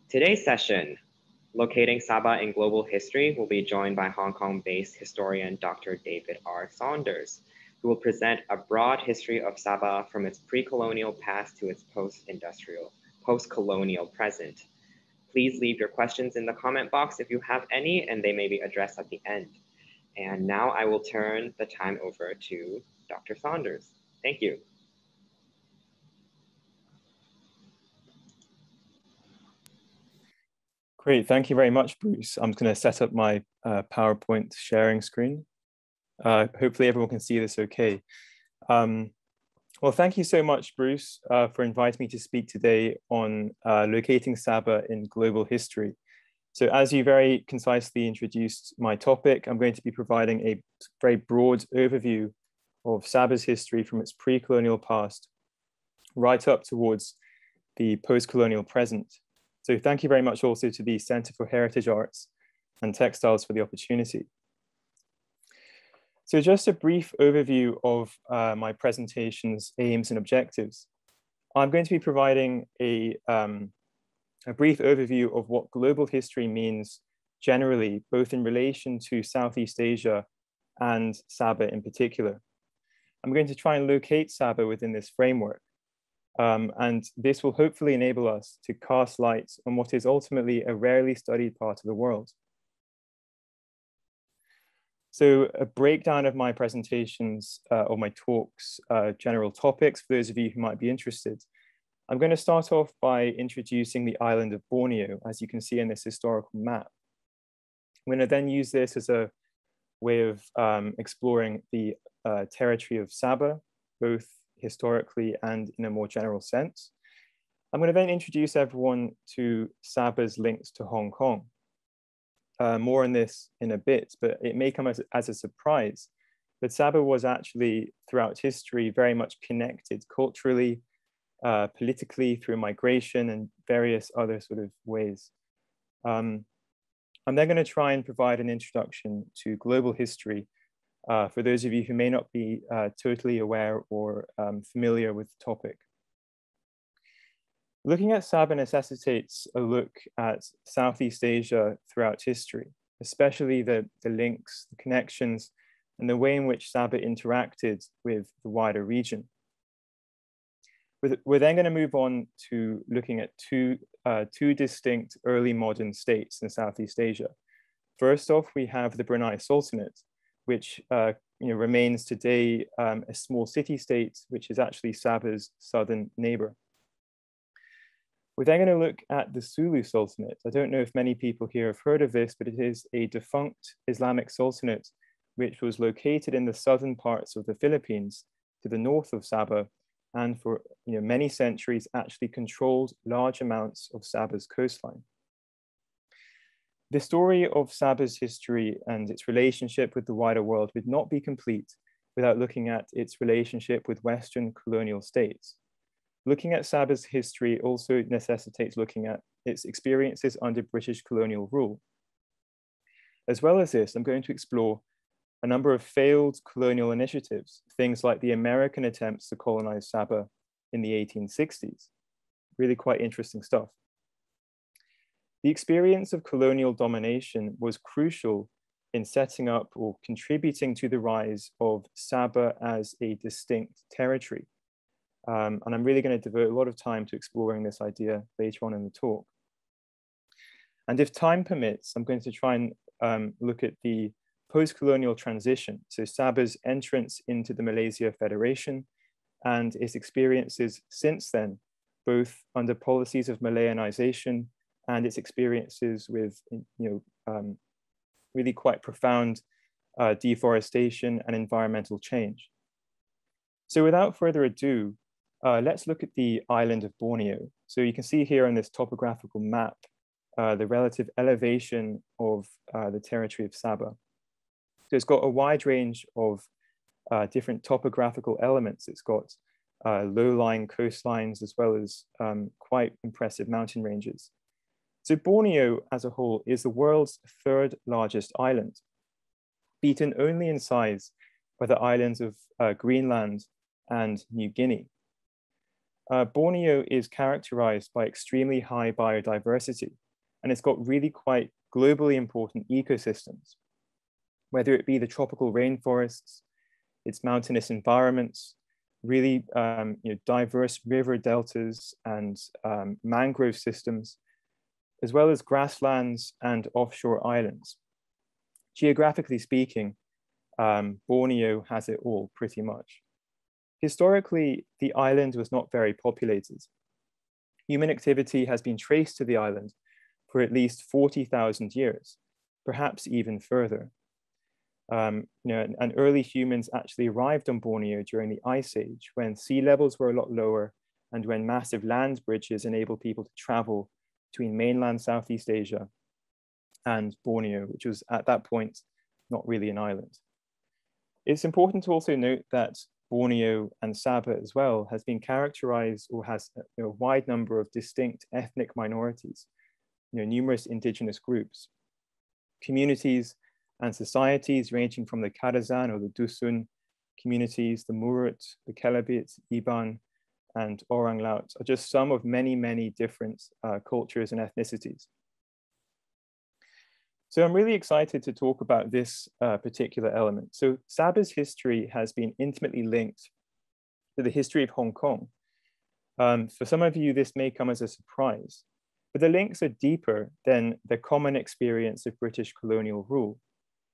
Today's session, Locating Sabah in Global History, will be joined by Hong Kong-based historian Dr. David R. Saunders, who will present a broad history of Sabah from its pre-colonial past to its post-colonial present. Please leave your questions in the comment box if you have any, and they may be addressed at the end. And now I will turn the time over to Dr. Saunders. Thank you. Great, thank you very much, Bruce. I'm going to set up my PowerPoint sharing screen. Hopefully everyone can see this okay. Well, thank you so much, Bruce, for inviting me to speak today on locating Sabah in global history. So as you very concisely introduced my topic, I'm going to be providing a very broad overview of Sabah's history from its pre-colonial past right up towards the post-colonial present. So thank you very much also to the Center for Heritage Arts and Textiles for the opportunity. So just a brief overview of my presentation's aims and objectives. I'm going to be providing a brief overview of what global history means generally, both in relation to Southeast Asia and Sabah in particular. I'm going to try and locate Sabah within this framework. And this will hopefully enable us to cast light on what is ultimately a rarely studied part of the world. So a breakdown of my presentations or my talks, general topics for those of you who might be interested. I'm going to start off by introducing the island of Borneo, as you can see in this historical map. I'm going to then use this as a way of exploring the territory of Sabah, both historically and in a more general sense. I'm going to then introduce everyone to Sabah's links to Hong Kong. More on this in a bit, but it may come as a surprise that Sabah was actually throughout history very much connected culturally, politically through migration and various other sort of ways. I'm then going to try and provide an introduction to global history for those of you who may not be totally aware or familiar with the topic. Looking at Sabah necessitates a look at Southeast Asia throughout history, especially the links, the connections, and the way in which Sabah interacted with the wider region. We're then going to move on to looking at two distinct early modern states in Southeast Asia. First off, we have the Brunei Sultanate, which remains today a small city-state, which is actually Sabah's southern neighbor. We're then going to look at the Sulu Sultanate. I don't know if many people here have heard of this, but it is a defunct Islamic sultanate, which was located in the southern parts of the Philippines to the north of Sabah, and for many centuries actually controlled large amounts of Sabah's coastline. The story of Sabah's history and its relationship with the wider world would not be complete without looking at its relationship with Western colonial states. Looking at Sabah's history also necessitates looking at its experiences under British colonial rule. As well as this, I'm going to explore a number of failed colonial initiatives, things like the American attempts to colonize Sabah in the 1860s. Really quite interesting stuff. The experience of colonial domination was crucial in setting up or contributing to the rise of Sabah as a distinct territory. And I'm really going to devote a lot of time to exploring this idea later on in the talk. And if time permits, I'm going to try and look at the post-colonial transition, so Sabah's entrance into the Malaysia Federation and its experiences since then, both under policies of Malayanization and its experiences with really quite profound deforestation and environmental change. So without further ado, let's look at the island of Borneo. So you can see here on this topographical map, the relative elevation of the territory of Sabah. So it's got a wide range of different topographical elements. It's got low-lying coastlines as well as quite impressive mountain ranges. So Borneo as a whole is the world's third largest island, beaten only in size by the islands of Greenland and New Guinea. Borneo is characterized by extremely high biodiversity, and it's got really quite globally important ecosystems, whether it be the tropical rainforests, its mountainous environments, really diverse river deltas and mangrove systems, as well as grasslands and offshore islands. Geographically speaking, Borneo has it all pretty much. Historically, the island was not very populated. Human activity has been traced to the island for at least 40,000 years, perhaps even further. And early humans actually arrived on Borneo during the Ice Age, when sea levels were a lot lower and when massive land bridges enabled people to travel between mainland Southeast Asia and Borneo, which was at that point not really an island. It's important to also note that Borneo and Sabah as well has been characterized or has a wide number of distinct ethnic minorities, numerous indigenous groups, communities and societies ranging from the Kadazan or the Dusun communities, the Murut, the Kelabit, Iban, and Orang Laut are just some of many, many different cultures and ethnicities. So I'm really excited to talk about this particular element. So Sabah's history has been intimately linked to the history of Hong Kong. For some of you, this may come as a surprise, but the links are deeper than the common experience of British colonial rule.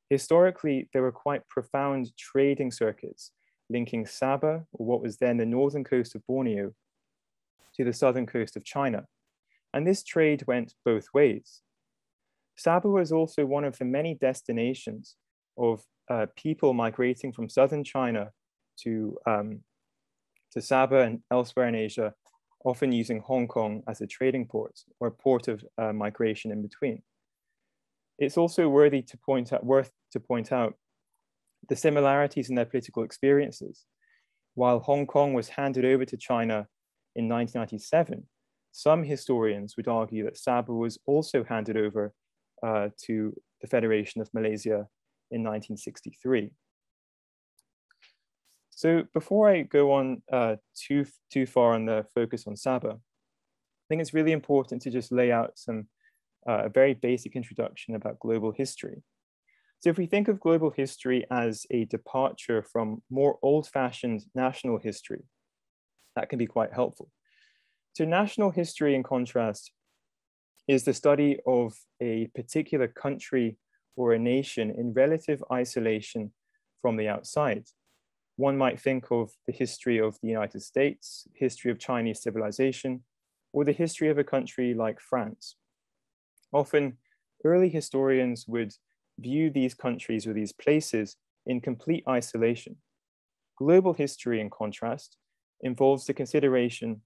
Historically, there were quite profound trading circuits linking Sabah, or what was then the northern coast of Borneo, to the southern coast of China. And this trade went both ways. Sabah was also one of the many destinations of people migrating from southern China to Sabah and elsewhere in Asia, often using Hong Kong as a trading port or a port of migration in between. It's also worth to point out the similarities in their political experiences. While Hong Kong was handed over to China in 1997, some historians would argue that Sabah was also handed over to the Federation of Malaysia in 1963. So before I go on too far on the focus on Sabah, I think it's really important to just lay out a very basic introduction about global history. So if we think of global history as a departure from more old-fashioned national history, that can be quite helpful. So national history, in contrast, is the study of a particular country or a nation in relative isolation from the outside. One might think of the history of the United States, history of Chinese civilization, or the history of a country like France. Often, early historians would view these countries or these places in complete isolation. Global history, in contrast, involves the consideration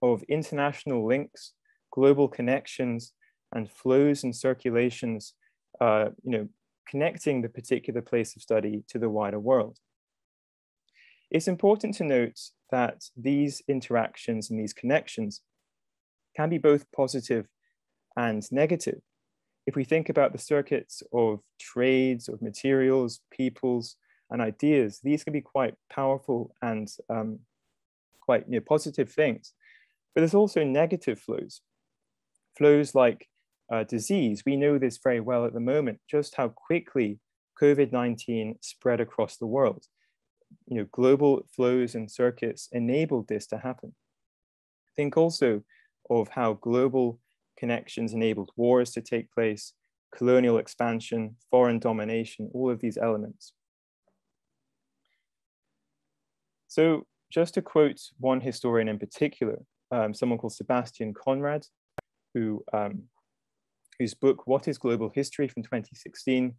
of international links, global connections, and flows and circulations, connecting the particular place of study to the wider world. It's important to note that these interactions and these connections can be both positive and negative. If we think about the circuits of trades, of materials, peoples, and ideas, these can be quite powerful and quite positive things. But there's also negative flows. Flows like disease. We know this very well at the moment, just how quickly COVID-19 spread across the world. Global flows and circuits enabled this to happen. Think also of how global connections enabled wars to take place, colonial expansion, foreign domination, all of these elements. So just to quote one historian in particular, someone called Sebastian Conrad, whose book, What is Global History from 2016,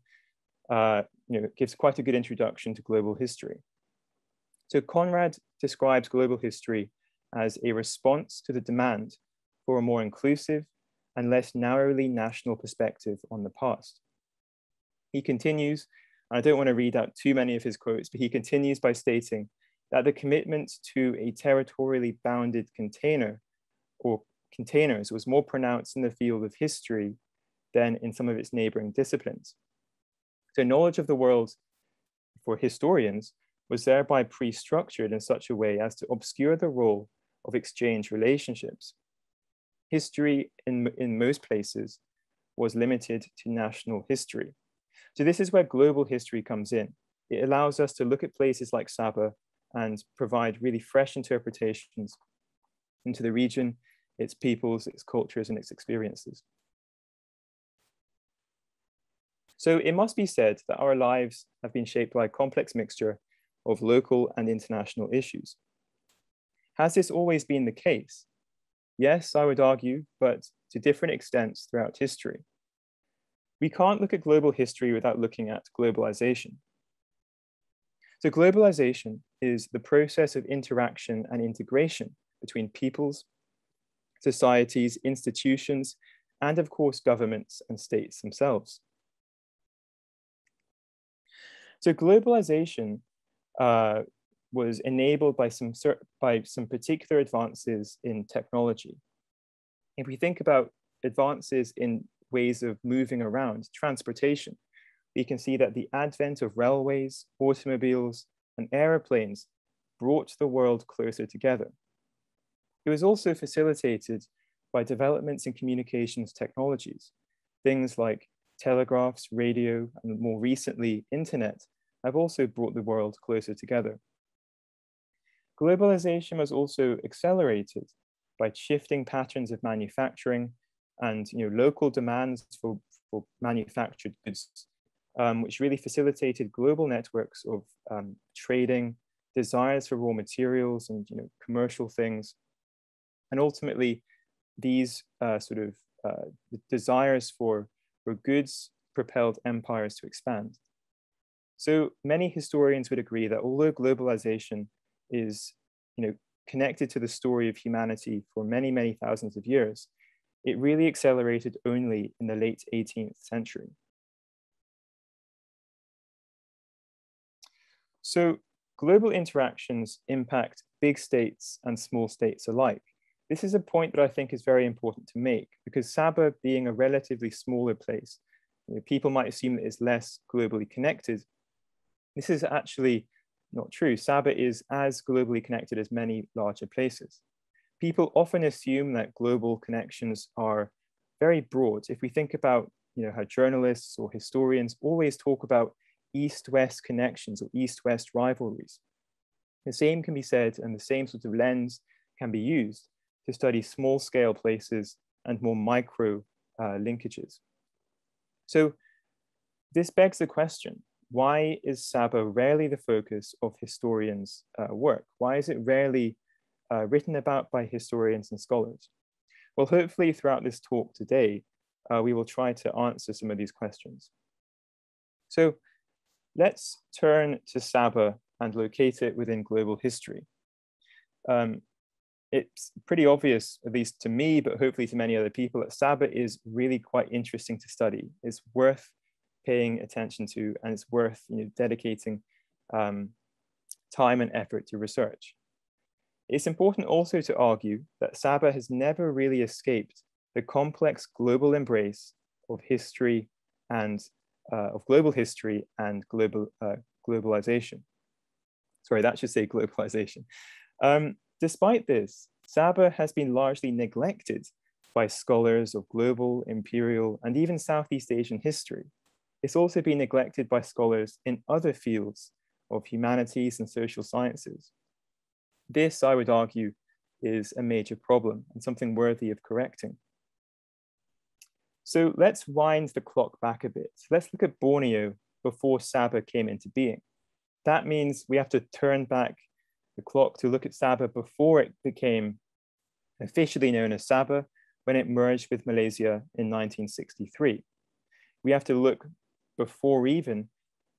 gives quite a good introduction to global history. So Conrad describes global history as a response to the demand for a more inclusive and less narrowly national perspective on the past. He continues, and I don't want to read out too many of his quotes, but he continues by stating that the commitment to a territorially bounded container or containers was more pronounced in the field of history than in some of its neighboring disciplines. So knowledge of the world for historians was thereby pre-structured in such a way as to obscure the role of exchange relationships. History in most places was limited to national history. So this is where global history comes in. It allows us to look at places like Sabah and provide really fresh interpretations into the region, its peoples, its cultures, and its experiences. So it must be said that our lives have been shaped by a complex mixture of local and international issues. Has this always been the case? Yes, I would argue, but to different extents throughout history. We can't look at global history without looking at globalization. So globalization is the process of interaction and integration between peoples, societies, institutions, and of course, governments and states themselves. So globalization was enabled by some particular advances in technology. If we think about advances in ways of moving around, transportation, we can see that the advent of railways, automobiles, and airplanes brought the world closer together. It was also facilitated by developments in communications technologies. Things like telegraphs, radio, and more recently, internet, have also brought the world closer together. Globalization was also accelerated by shifting patterns of manufacturing and local demands for manufactured goods, which really facilitated global networks of trading, desires for raw materials and commercial things. And ultimately, these desires for goods propelled empires to expand. So many historians would agree that although globalization is connected to the story of humanity for many, many thousands of years, it really accelerated only in the late 18th century. So global interactions impact big states and small states alike. This is a point that I think is very important to make because Sabah being a relatively smaller place, people might assume that it's less globally connected. This is actually not true. Sabah is as globally connected as many larger places. People often assume that global connections are very broad. If we think about how journalists or historians always talk about East-West connections or East-West rivalries, the same can be said and the same sort of lens can be used to study small-scale places and more micro linkages. So this begs the question, why is Sabah rarely the focus of historians' work? Why is it rarely written about by historians and scholars? Well, hopefully throughout this talk today, we will try to answer some of these questions. So let's turn to Sabah and locate it within global history. It's pretty obvious, at least to me, but hopefully to many other people, that Sabah is really quite interesting to study. It's worth paying attention to, and it's worth dedicating time and effort to research. It's important also to argue that Sabah has never really escaped the complex global embrace of history and of global history and globalization. Sorry, that should say globalization. Despite this, Sabah has been largely neglected by scholars of global, imperial, and even Southeast Asian history. It's also been neglected by scholars in other fields of humanities and social sciences. This, I would argue, is a major problem and something worthy of correcting. So let's wind the clock back a bit. Let's look at Borneo before Sabah came into being. That means we have to turn back the clock to look at Sabah before it became officially known as Sabah, when it merged with Malaysia in 1963. We have to look before even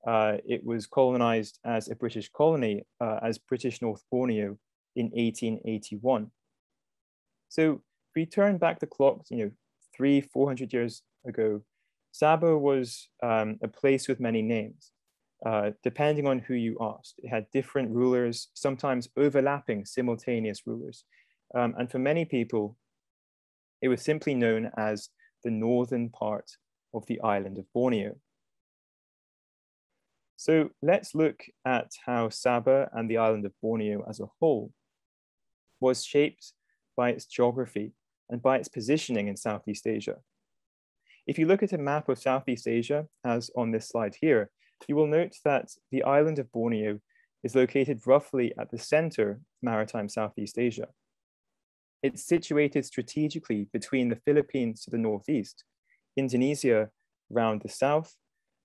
it was colonized as a British colony, as British North Borneo in 1881. So if we turn back the clock, 300-400 years ago, Sabah was a place with many names. Depending on who you asked. It had different rulers, sometimes overlapping simultaneous rulers. And for many people, it was simply known as the northern part of the island of Borneo. So let's look at how Sabah and the island of Borneo as a whole was shaped by its geography and by its positioning in Southeast Asia. If you look at a map of Southeast Asia, as on this slide here, you will note that the island of Borneo is located roughly at the center of maritime Southeast Asia. It's situated strategically between the Philippines to the northeast, Indonesia around the south,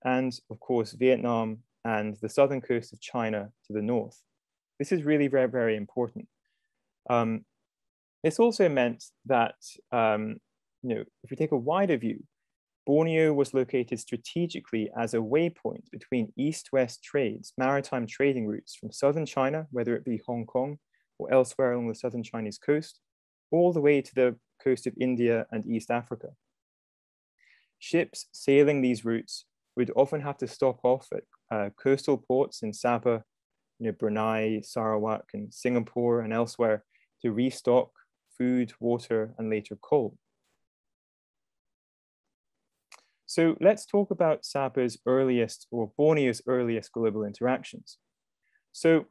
and of course, Vietnam and the southern coast of China to the north. This is really very, very important. This also meant that, if we take a wider view, Borneo was located strategically as a waypoint between east-west trades, maritime trading routes from southern China, whether it be Hong Kong or elsewhere along the southern Chinese coast, all the way to the coast of India and East Africa. Ships sailing these routes would often have to stop off at coastal ports in Sabah, Brunei, Sarawak, and Singapore and elsewhere to restock food, water, and later coal. So let's talk about Sabah's earliest, or Borneo's earliest global interactions. So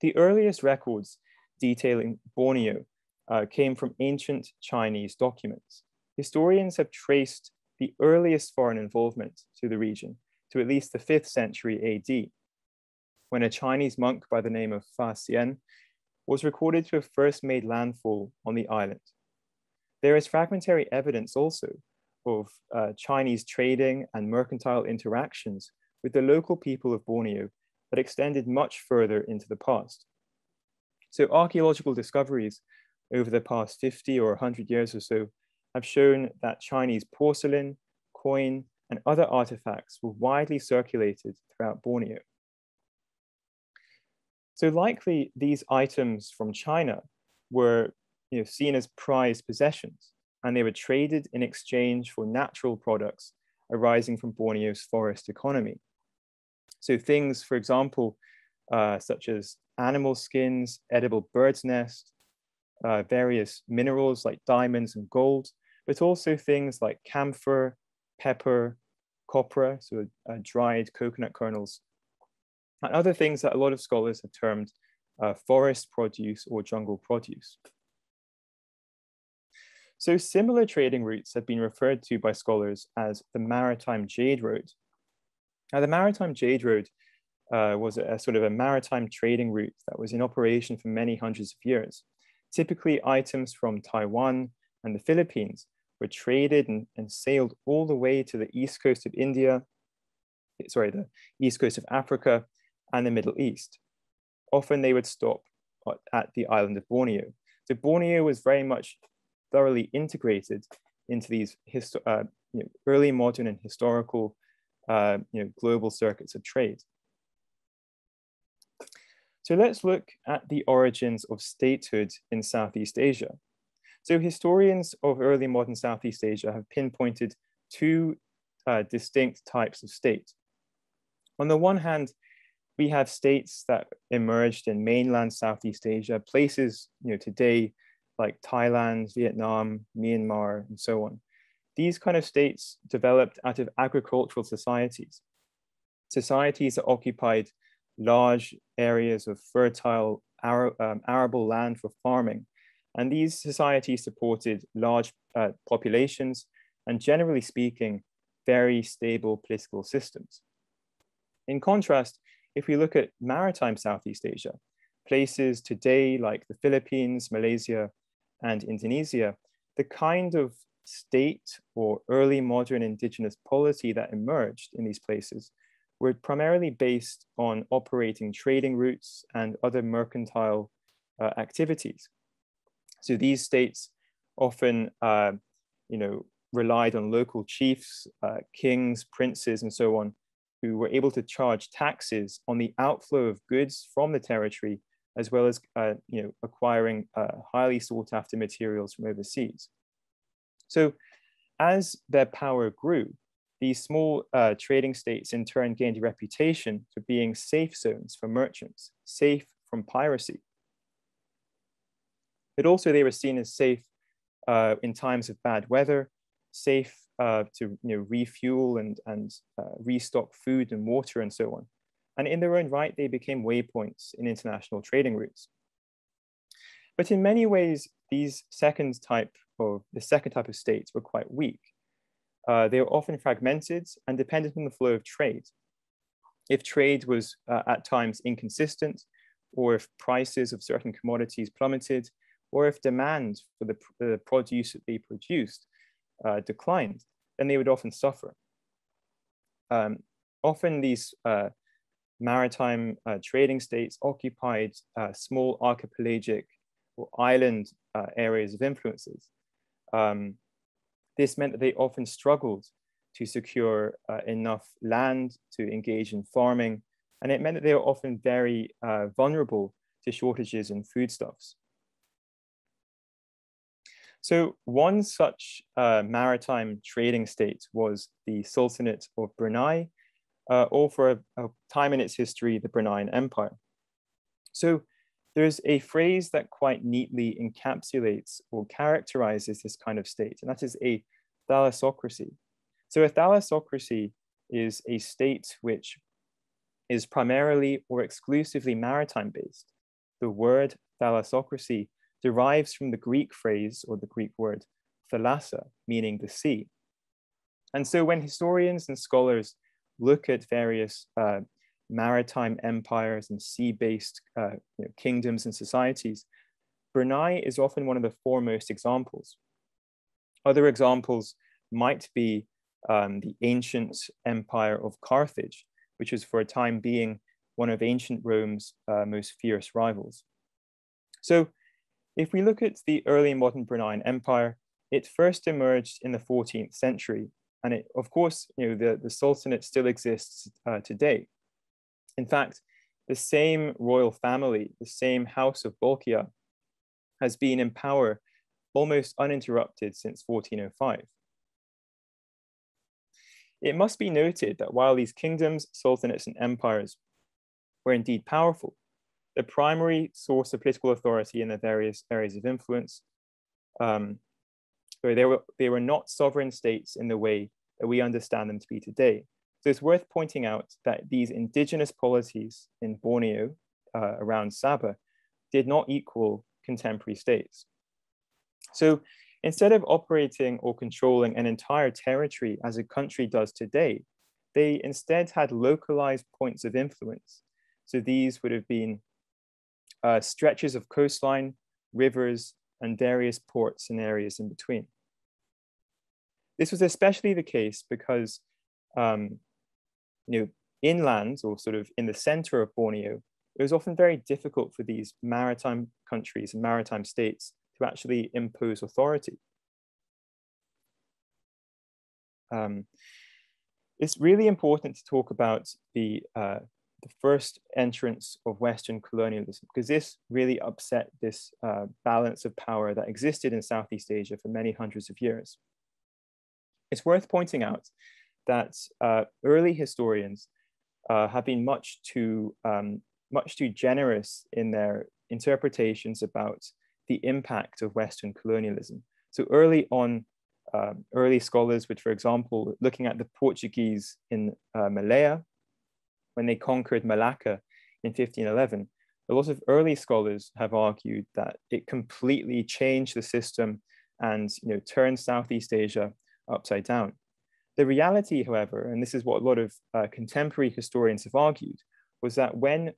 the earliest records detailing Borneo came from ancient Chinese documents. Historians have traced the earliest foreign involvement to the region to at least the 5th century AD, when a Chinese monk by the name of Fa Xian was recorded to have first made landfall on the island. There is fragmentary evidence also of Chinese trading and mercantile interactions with the local people of Borneo that extended much further into the past. So archaeological discoveries over the past 50 or 100 years or so have shown that Chinese porcelain, coin, and other artifacts were widely circulated throughout Borneo. So likely these items from China were seen as prized possessions, and they were traded in exchange for natural products arising from Borneo's forest economy. So things, for example, such as animal skins, edible bird's nest, various minerals like diamonds and gold, but also things like camphor, pepper, copra, so dried coconut kernels, and other things that a lot of scholars have termed forest produce or jungle produce. So similar trading routes have been referred to by scholars as the Maritime Jade Road. Now, the Maritime Jade Road was a sort of a maritime trading route that was in operation for many hundreds of years. Typically, items from Taiwan and the Philippines were traded and sailed all the way to the east coast of India, the east coast of Africa, and the Middle East. Often they would stop at the island of Borneo. So Borneo was very much thoroughly integrated into these early modern and historical global circuits of trade. So let's look at the origins of statehood in Southeast Asia. So historians of early modern Southeast Asia have pinpointed two distinct types of state. On the one hand, we have states that emerged in mainland Southeast Asia, places today like Thailand, Vietnam, Myanmar, and so on. These kind of states developed out of agricultural societies, societies that occupied large areas of fertile arable land for farming. And these societies supported large populations and, generally speaking, very stable political systems. In contrast, if we look at maritime Southeast Asia, places today like the Philippines, Malaysia, and Indonesia, the kind of state or early modern indigenous polity that emerged in these places were primarily based on operating trading routes and other mercantile activities. So these states often, relied on local chiefs, kings, princes, and so on, who were able to charge taxes on the outflow of goods from the territory, as well as acquiring highly sought after materials from overseas. So as their power grew, these small trading states in turn gained a reputation for being safe zones for merchants, safe from piracy. But also they were seen as safe in times of bad weather, safe to refuel and restock food and water and so on. And in their own right, they became waypoints in international trading routes. But in many ways, the second type of states were quite weak. They were often fragmented and dependent on the flow of trade. If trade was at times inconsistent, or if prices of certain commodities plummeted, or if demand for the produce that they produced declined, then they would often suffer. Often these maritime trading states occupied small archipelagic or island areas of influences. This meant that they often struggled to secure enough land to engage in farming, and it meant that they were often very vulnerable to shortages in foodstuffs. So one such maritime trading state was the Sultanate of Brunei, or for a time in its history, the Bruneian Empire. So there's a phrase that quite neatly encapsulates or characterizes this kind of state, and that is a thalassocracy. So a thalassocracy is a state which is primarily or exclusively maritime based. The word thalassocracy derives from the Greek phrase or the Greek word thalassa, meaning the sea. And so when historians and scholars look at various maritime empires and sea-based kingdoms and societies, Brunei is often one of the foremost examples. Other examples might be the ancient empire of Carthage, which was for a time being one of ancient Rome's most fierce rivals. So if we look at the early modern Bruneian Empire, it first emerged in the 14th century. And it, of course, the Sultanate still exists today. In fact, the same royal family, the same House of Bolkiah, has been in power almost uninterrupted since 1405. It must be noted that while these kingdoms, sultanates, and empires were indeed powerful, the primary source of political authority in the various areas of influence, they were not sovereign states in the way that we understand them to be today. So it's worth pointing out that these indigenous polities in Borneo around Sabah did not equal contemporary states. So instead of operating or controlling an entire territory as a country does today, they instead had localized points of influence. So these would have been stretches of coastline, rivers, and various ports and areas in between. This was especially the case because inland, or sort of in the center of Borneo, it was often very difficult for these maritime countries and maritime states to actually impose authority. It's really important to talk about the first entrance of Western colonialism, because this really upset this balance of power that existed in Southeast Asia for many hundreds of years. It's worth pointing out that early historians have been much too generous in their interpretations about the impact of Western colonialism. So early on, early scholars would, for example, looking at the Portuguese in Malaya, when they conquered Malacca in 1511, a lot of early scholars have argued that it completely changed the system and turned Southeast Asia upside down. The reality, however, and this is what a lot of contemporary historians have argued, was that when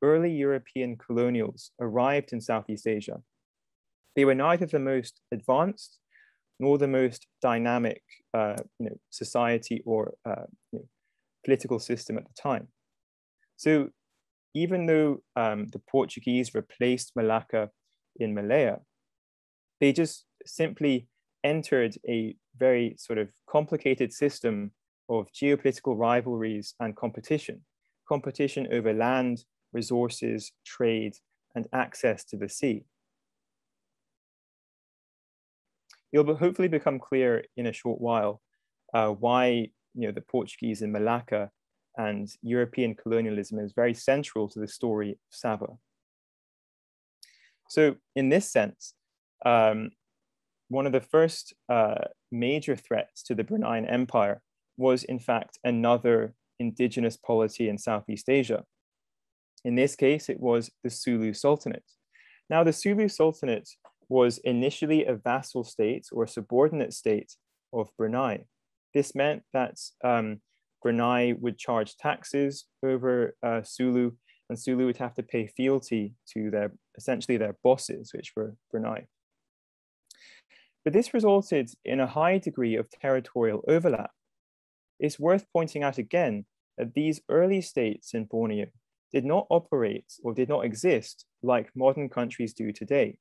early European colonials arrived in Southeast Asia, they were neither the most advanced nor the most dynamic society or political system at the time. So even though the Portuguese replaced Malacca in Malaya, they just simply entered a very sort of complicated system of geopolitical rivalries and competition over land, resources, trade, and access to the sea. It'll hopefully become clear in a short while why the Portuguese in Malacca and European colonialism is very central to the story of Sabah. So in this sense, one of the first major threats to the Bruneian Empire was in fact another indigenous polity in Southeast Asia. In this case, it was the Sulu Sultanate. Now, the Sulu Sultanate was initially a vassal state or subordinate state of Brunei. This meant that Brunei would charge taxes over Sulu, and Sulu would have to pay fealty to essentially their bosses, which were Brunei. But this resulted in a high degree of territorial overlap. It's worth pointing out again that these early states in Borneo did not operate or did not exist like modern countries do today.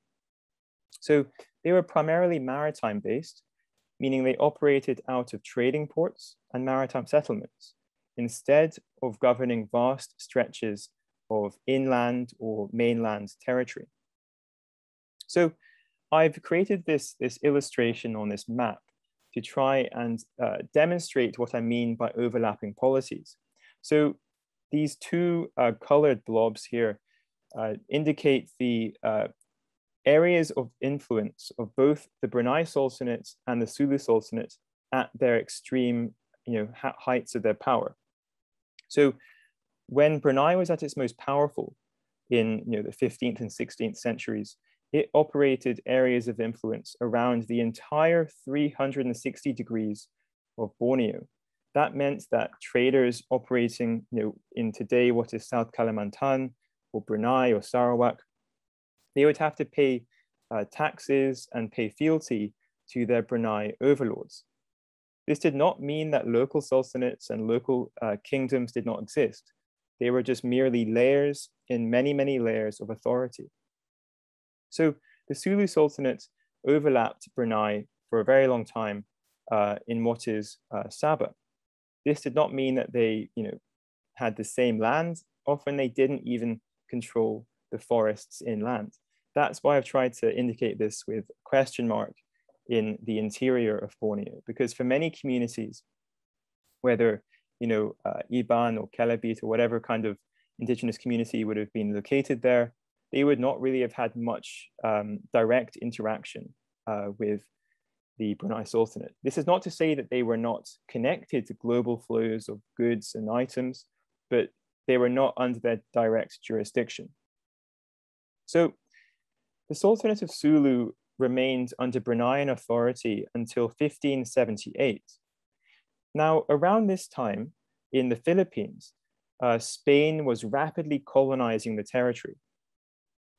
So they were primarily maritime based, meaning they operated out of trading ports and maritime settlements, instead of governing vast stretches of inland or mainland territory. So I've created this illustration on this map to try and demonstrate what I mean by overlapping policies. So these two colored blobs here indicate the areas of influence of both the Brunei Sultanate and the Sulu Sultanate at their extreme heights of their power. So when Brunei was at its most powerful in the 15th and 16th centuries, it operated areas of influence around the entire 360 degrees of Borneo. That meant that traders operating in today what is South Kalimantan or Brunei or Sarawak, they would have to pay taxes and pay fealty to their Brunei overlords. This did not mean that local sultanates and local kingdoms did not exist. They were just merely layers in many, many layers of authority. So the Sulu Sultanate overlapped Brunei for a very long time in what is Sabah. This did not mean that they had the same land. Often they didn't even control the forests inland. That's why I've tried to indicate this with a question mark in the interior of Borneo, because for many communities, whether Iban or Kelabit or whatever kind of indigenous community would have been located there, they would not really have had much direct interaction with the Brunei Sultanate. This is not to say that they were not connected to global flows of goods and items, but they were not under their direct jurisdiction. So the Sultanate of Sulu remained under Bruneian authority until 1578. Now, around this time in the Philippines, Spain was rapidly colonizing the territory.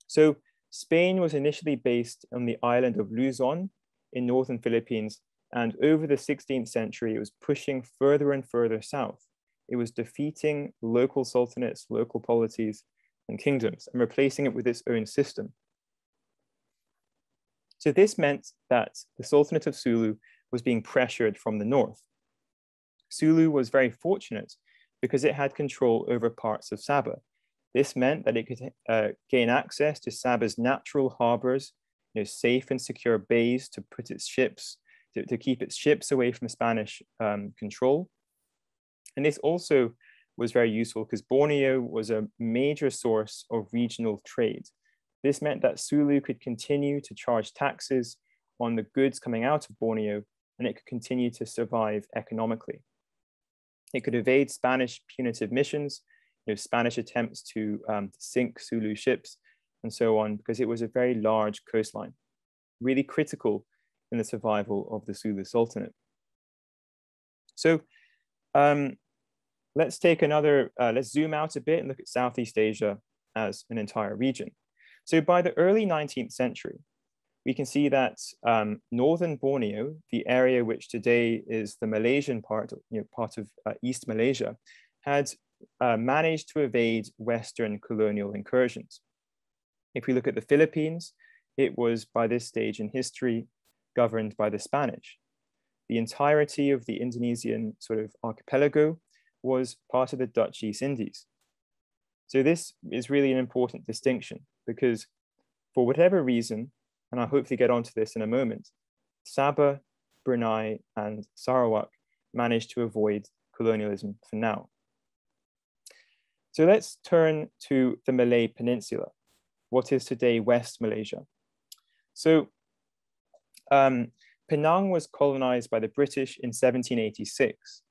So Spain was initially based on the island of Luzon in northern Philippines, and over the 16th century, it was pushing further and further south. It was defeating local sultanates, local polities, and kingdoms, and replacing it with its own system. So this meant that the Sultanate of Sulu was being pressured from the north. Sulu was very fortunate because it had control over parts of Sabah. This meant that it could gain access to Sabah's natural harbors, safe and secure bays to put its ships, to keep its ships away from Spanish control. And this also was very useful because Borneo was a major source of regional trade. This meant that Sulu could continue to charge taxes on the goods coming out of Borneo, and it could continue to survive economically. It could evade Spanish punitive missions, Spanish attempts to sink Sulu ships, and so on, because it was a very large coastline, really critical in the survival of the Sulu Sultanate. So let's take another, let's zoom out a bit and look at Southeast Asia as an entire region. So by the early 19th century, we can see that northern Borneo, the area which today is the Malaysian part, part of East Malaysia, had managed to evade Western colonial incursions. If we look at the Philippines, it was by this stage in history governed by the Spanish. The entirety of the Indonesian sort of archipelago was part of the Dutch East Indies. So this is really an important distinction because for whatever reason, and I'll hopefully get onto this in a moment, Sabah, Brunei, and Sarawak managed to avoid colonialism for now. So let's turn to the Malay Peninsula, what is today West Malaysia. So Penang was colonized by the British in 1786.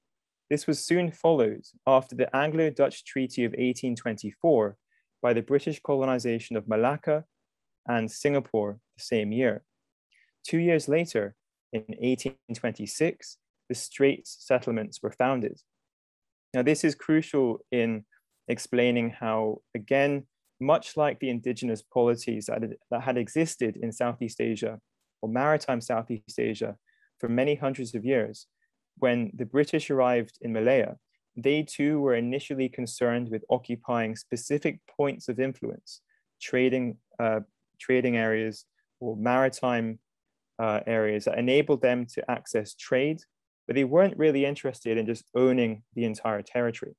This was soon followed after the Anglo-Dutch Treaty of 1824 by the British colonization of Malacca and Singapore the same year. 2 years later, in 1826, the Straits settlements were founded. Now, this is crucial in explaining how, again, much like the indigenous polities that had existed in Southeast Asia or maritime Southeast Asia for many hundreds of years, when the British arrived in Malaya, they too were initially concerned with occupying specific points of influence, trading areas or maritime areas that enabled them to access trade, but they weren't really interested in just owning the entire territory,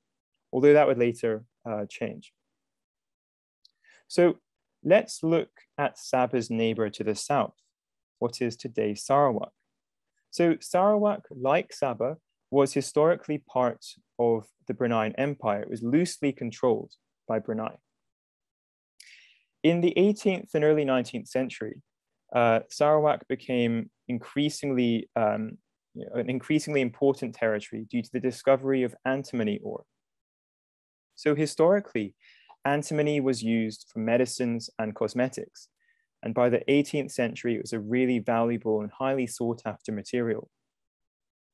although that would later change. So let's look at Sabah's neighbor to the south, what is today Sarawak. So Sarawak, like Sabah, was historically part of the Brunei Empire. It was loosely controlled by Brunei. In the 18th and early 19th century, Sarawak became an increasingly important territory due to the discovery of antimony ore. So historically, antimony was used for medicines and cosmetics. And by the 18th century, it was a really valuable and highly sought after material.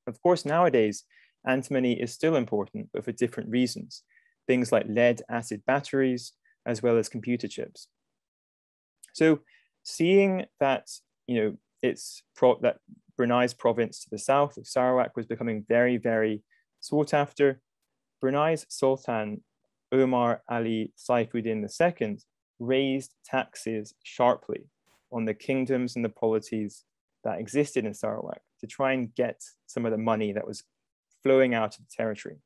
Of course, nowadays, antimony is still important, but for different reasons. Things like lead acid batteries, as well as computer chips. So seeing that, that Brunei's province to the south of Sarawak was becoming very, very sought after, Brunei's Sultan, Omar Ali Saifuddin II, raised taxes sharply on the kingdoms and the polities that existed in Sarawak to try and get some of the money that was flowing out of the territory.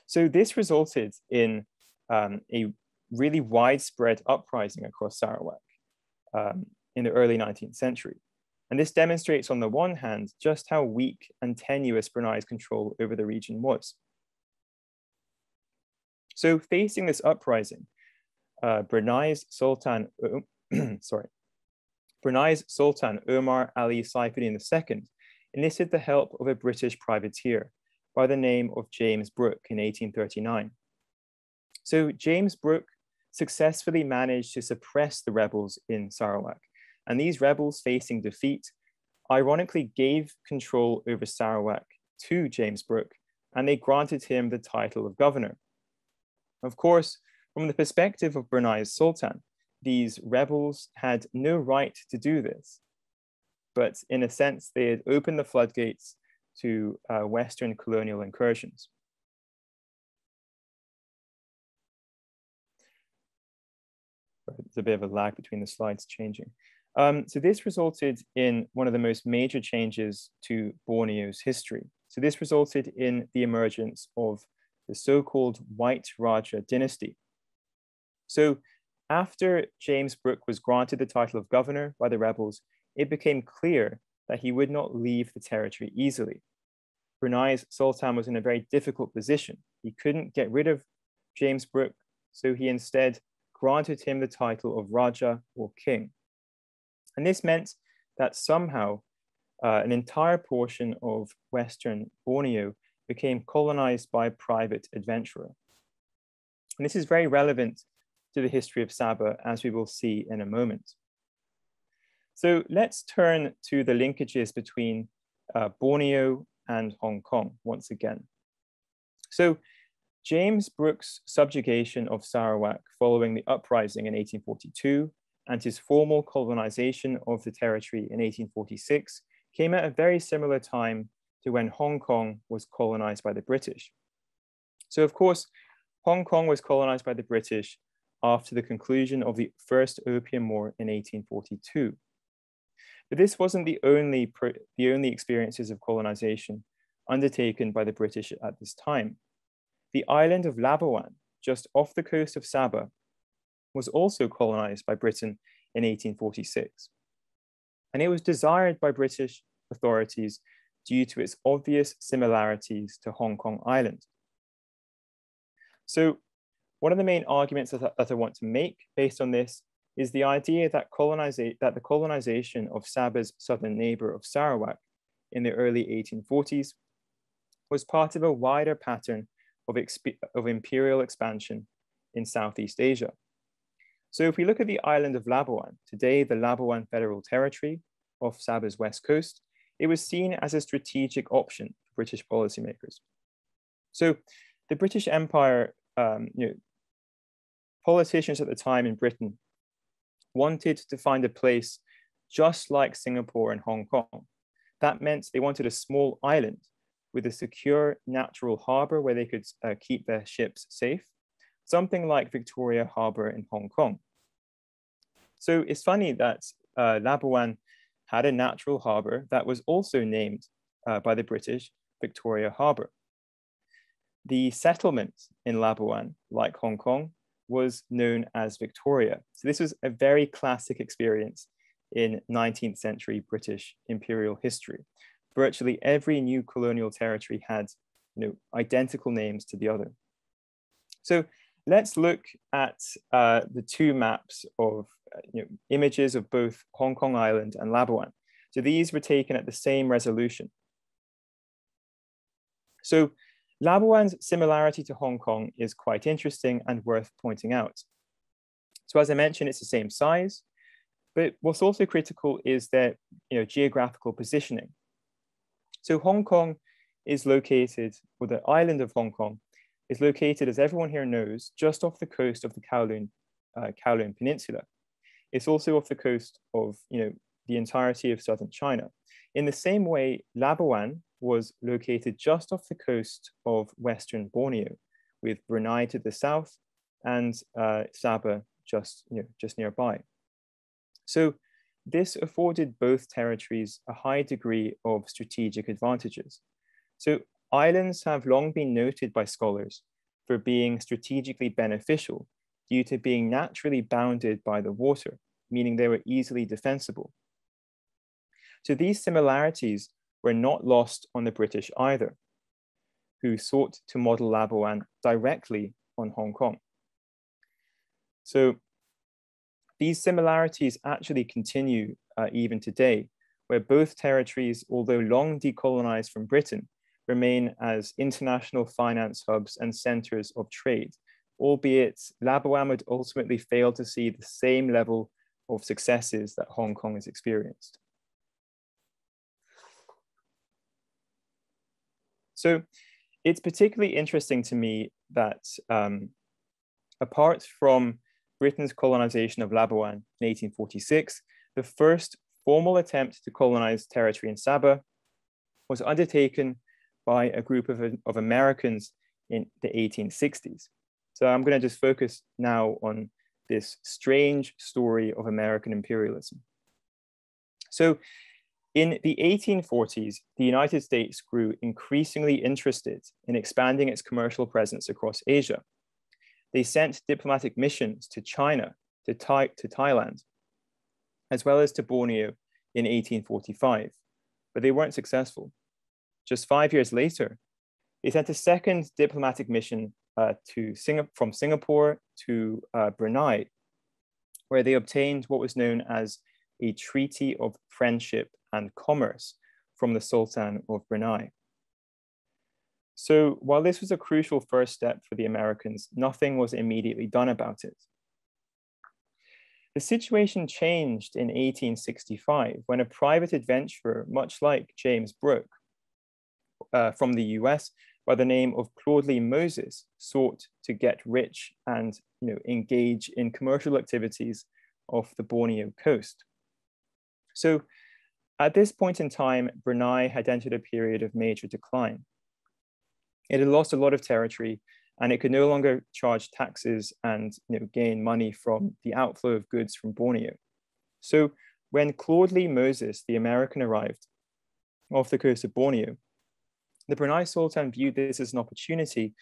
So this resulted in a really widespread uprising across Sarawak in the early 19th century. And this demonstrates, on the one hand, just how weak and tenuous Brunei's control over the region was. So facing this uprising, Brunei's Sultan Omar Ali Saifuddin II enlisted the help of a British privateer by the name of James Brooke in 1839. So James Brooke successfully managed to suppress the rebels in Sarawak, and these rebels, facing defeat, ironically gave control over Sarawak to James Brooke, and they granted him the title of governor. Of course, from the perspective of Brunei's Sultan, these rebels had no right to do this, but in a sense, they had opened the floodgates to Western colonial incursions. There's a bit of a lag between the slides changing. So this resulted in one of the most major changes to Borneo's history. So this resulted in the emergence of the so-called White Raja dynasty. So after James Brooke was granted the title of governor by the rebels, it became clear that he would not leave the territory easily. Brunei's Sultan was in a very difficult position. He couldn't get rid of James Brooke, so he instead granted him the title of Raja or king. And this meant that somehow an entire portion of Western Borneo became colonized by a private adventurer. And this is very relevant to the history of Sabah, as we will see in a moment. So let's turn to the linkages between Borneo and Hong Kong once again. So James Brooke's subjugation of Sarawak following the uprising in 1842 and his formal colonization of the territory in 1846 came at a very similar time to when Hong Kong was colonized by the British. So of course, Hong Kong was colonized by the British after the conclusion of the First Opium War in 1842. But this wasn't the only experiences of colonization undertaken by the British at this time. The island of Labuan, just off the coast of Sabah, was also colonized by Britain in 1846. And it was desired by British authorities due to its obvious similarities to Hong Kong Island. So one of the main arguments that I want to make based on this is the idea that the colonization of Sabah's southern neighbor of Sarawak in the early 1840s was part of a wider pattern of imperial expansion in Southeast Asia. So if we look at the island of Labuan, today the Labuan Federal Territory off Sabah's west coast, it was seen as a strategic option for British policymakers. So the British Empire, politicians at the time in Britain wanted to find a place just like Singapore and Hong Kong. That meant they wanted a small island with a secure natural harbor where they could keep their ships safe, something like Victoria Harbour in Hong Kong. So it's funny that Labuan had a natural harbor that was also named by the British Victoria Harbour. The settlement in Labuan, like Hong Kong, was known as Victoria. So this was a very classic experience in 19th century British imperial history. Virtually every new colonial territory had identical names to the other. So let's look at the two maps of images of both Hong Kong Island and Labuan. So these were taken at the same resolution. So Labuan's similarity to Hong Kong is quite interesting and worth pointing out. So as I mentioned, it's the same size, but what's also critical is their geographical positioning. So Hong Kong is located, or the island of Hong Kong is located, as everyone here knows, just off the coast of the Kowloon Peninsula. It's also off the coast of the entirety of southern China. In the same way, Labuan was located just off the coast of Western Borneo, with Brunei to the south and Sabah just nearby. So this afforded both territories a high degree of strategic advantages. So islands have long been noted by scholars for being strategically beneficial due to being naturally bounded by the water, meaning they were easily defensible. So these similarities were not lost on the British either, who sought to model Labuan directly on Hong Kong. So these similarities actually continue even today, where both territories, although long decolonized from Britain, remain as international finance hubs and centers of trade, albeit Labuan would ultimately fail to see the same level of successes that Hong Kong has experienced. So it's particularly interesting to me that apart from Britain's colonization of Labuan in 1846, the first formal attempt to colonize territory in Sabah was undertaken by a group of Americans in the 1860s. So I'm going to just focus now on this strange story of American imperialism. So in the 1840s, the United States grew increasingly interested in expanding its commercial presence across Asia. They sent diplomatic missions to China, to Thailand, as well as to Borneo in 1845, but they weren't successful. Just 5 years later, they sent a second diplomatic mission from Singapore to Brunei, where they obtained what was known as a treaty of friendship and commerce from the Sultan of Brunei. So while this was a crucial first step for the Americans, nothing was immediately done about it. The situation changed in 1865 when a private adventurer, much like James Brooke, from the US by the name of Claude Lee Moses, sought to get rich and engage in commercial activities off the Borneo coast. So at this point in time, Brunei had entered a period of major decline. It had lost a lot of territory and it could no longer charge taxes and gain money from the outflow of goods from Borneo. So when Claude Lee Moses, the American, arrived off the coast of Borneo, the Brunei Sultan viewed this as an opportunity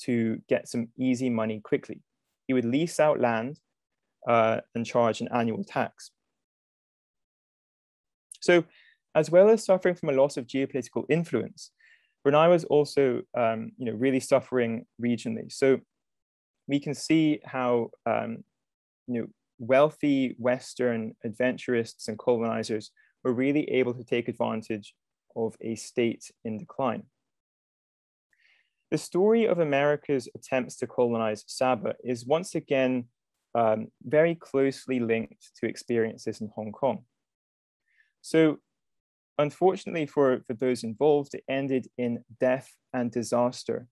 to get some easy money quickly. He would lease out land and charge an annual tax. So as well as suffering from a loss of geopolitical influence, Brunei was also really suffering regionally. So we can see how wealthy Western adventurists and colonizers were really able to take advantage of a state in decline. The story of America's attempts to colonize Sabah is once again very closely linked to experiences in Hong Kong. So unfortunately for those involved, it ended in death and disaster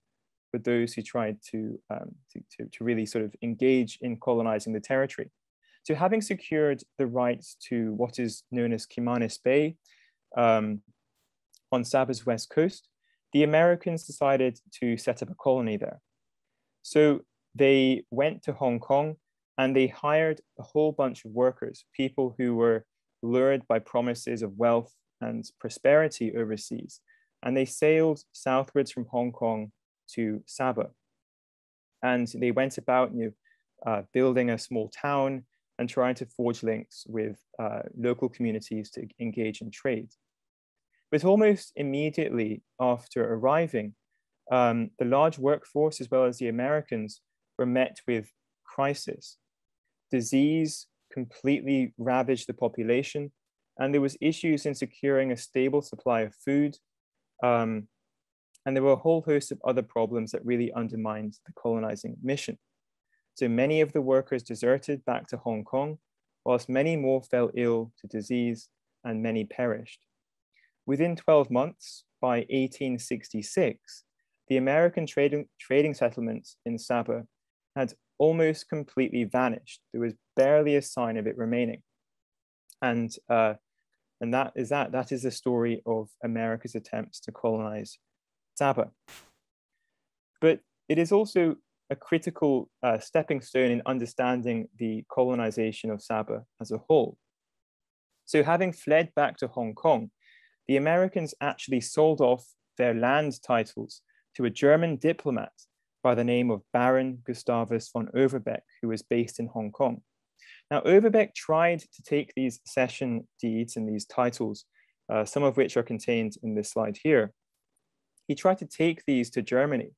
for those who tried to really sort of engage in colonizing the territory. So having secured the rights to what is known as Kimanis Bay on Sabah's west coast, the Americans decided to set up a colony there. So they went to Hong Kong and they hired a whole bunch of workers, people who were lured by promises of wealth and prosperity overseas. And they sailed southwards from Hong Kong to Sabah. And they went about building a small town and trying to forge links with local communities to engage in trade. But almost immediately after arriving, the large workforce, as well as the Americans, were met with crisis. Disease completely ravaged the population, and there was issues in securing a stable supply of food. And there were a whole host of other problems that really undermined the colonizing mission. So many of the workers deserted back to Hong Kong, whilst many more fell ill to disease and many perished. Within 12 months, by 1866, the American trading settlement in Sabah had almost completely vanished. There was barely a sign of it remaining. And that is the story of America's attempts to colonize Sabah. But it is also a critical stepping stone in understanding the colonization of Sabah as a whole. So having fled back to Hong Kong, the Americans actually sold off their land titles to a German diplomat by the name of Baron Gustavus von Overbeck, who was based in Hong Kong. Now, Overbeck tried to take these cession deeds and these titles, some of which are contained in this slide here. He tried to take these to Germany,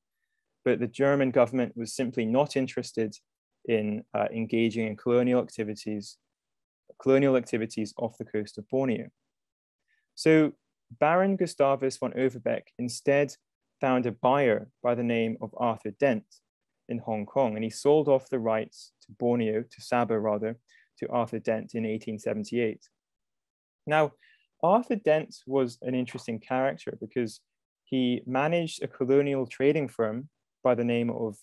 but the German government was simply not interested in engaging in colonial activities off the coast of Borneo. So Baron Gustavus von Overbeck instead found a buyer by the name of Arthur Dent in Hong Kong, and he sold off the rights to Borneo, to Sabah rather, to Arthur Dent in 1878. Now, Arthur Dent was an interesting character because he managed a colonial trading firm by the name of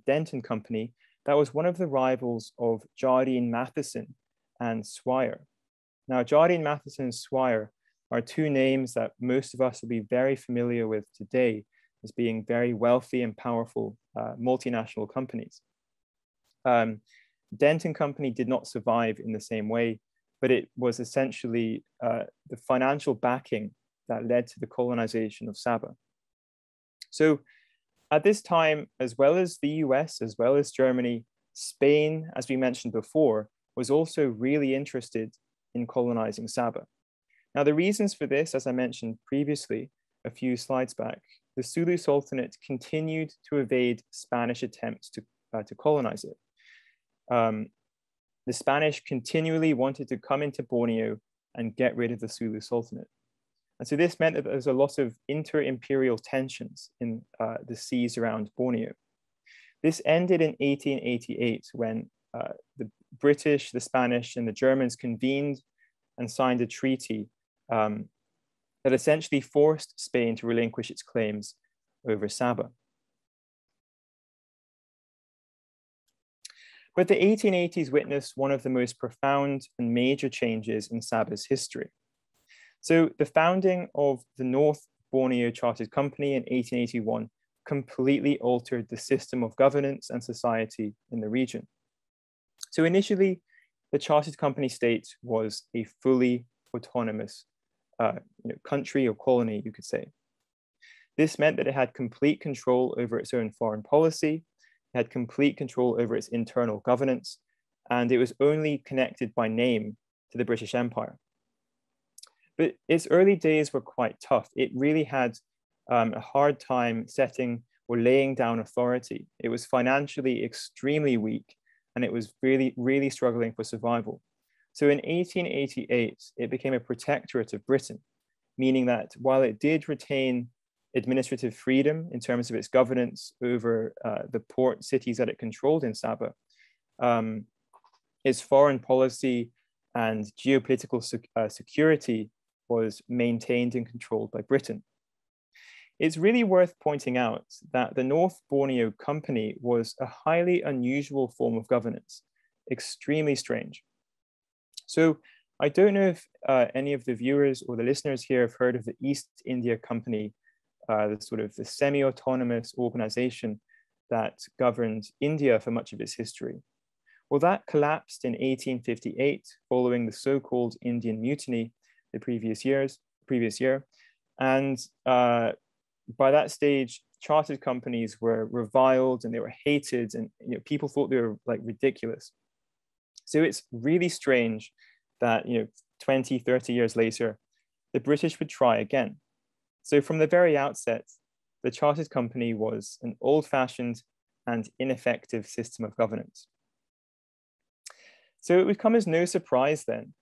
Dent and Company that was one of the rivals of Jade, Matheson and Swire. Now, Jade, Matheson and Swire are two names that most of us will be very familiar with today as being very wealthy and powerful multinational companies. Dent and Company did not survive in the same way, but it was essentially the financial backing that led to the colonization of Sabah. So at this time, as well as the US, as well as Germany, Spain, as we mentioned before, was also really interested in colonizing Sabah. Now, the reasons for this, as I mentioned previously, a few slides back, the Sulu Sultanate continued to evade Spanish attempts to colonize it. The Spanish continually wanted to come into Borneo and get rid of the Sulu Sultanate. And so this meant that there was a lot of inter-imperial tensions in the seas around Borneo. This ended in 1888 when the British, the Spanish, and the Germans convened and signed a treaty that essentially forced Spain to relinquish its claims over Sabah. But the 1880s witnessed one of the most profound and major changes in Sabah's history. So the founding of the North Borneo Chartered Company in 1881 completely altered the system of governance and society in the region. So initially, the Chartered Company state was a fully autonomous country or colony, you could say. This meant that it had complete control over its own foreign policy, it had complete control over its internal governance, and it was only connected by name to the British Empire. But its early days were quite tough. It really had a hard time setting or laying down authority. It was financially extremely weak, and it was really struggling for survival. So in 1888, it became a protectorate of Britain, meaning that while it did retain administrative freedom in terms of its governance over the port cities that it controlled in Sabah, its foreign policy and geopolitical security was maintained and controlled by Britain. It's really worth pointing out that the North Borneo Company was a highly unusual form of governance, extremely strange. So I don't know if any of the viewers or the listeners here have heard of the East India Company, the sort of the semi-autonomous organization that governed India for much of its history. Well, that collapsed in 1858 following the so-called Indian Mutiny the previous year. And by that stage, chartered companies were reviled and they were hated, and people thought they were like ridiculous. So it's really strange that 20, 30 years later, the British would try again. So from the very outset, the chartered company was an old-fashioned and ineffective system of governance. So it would come as no surprise then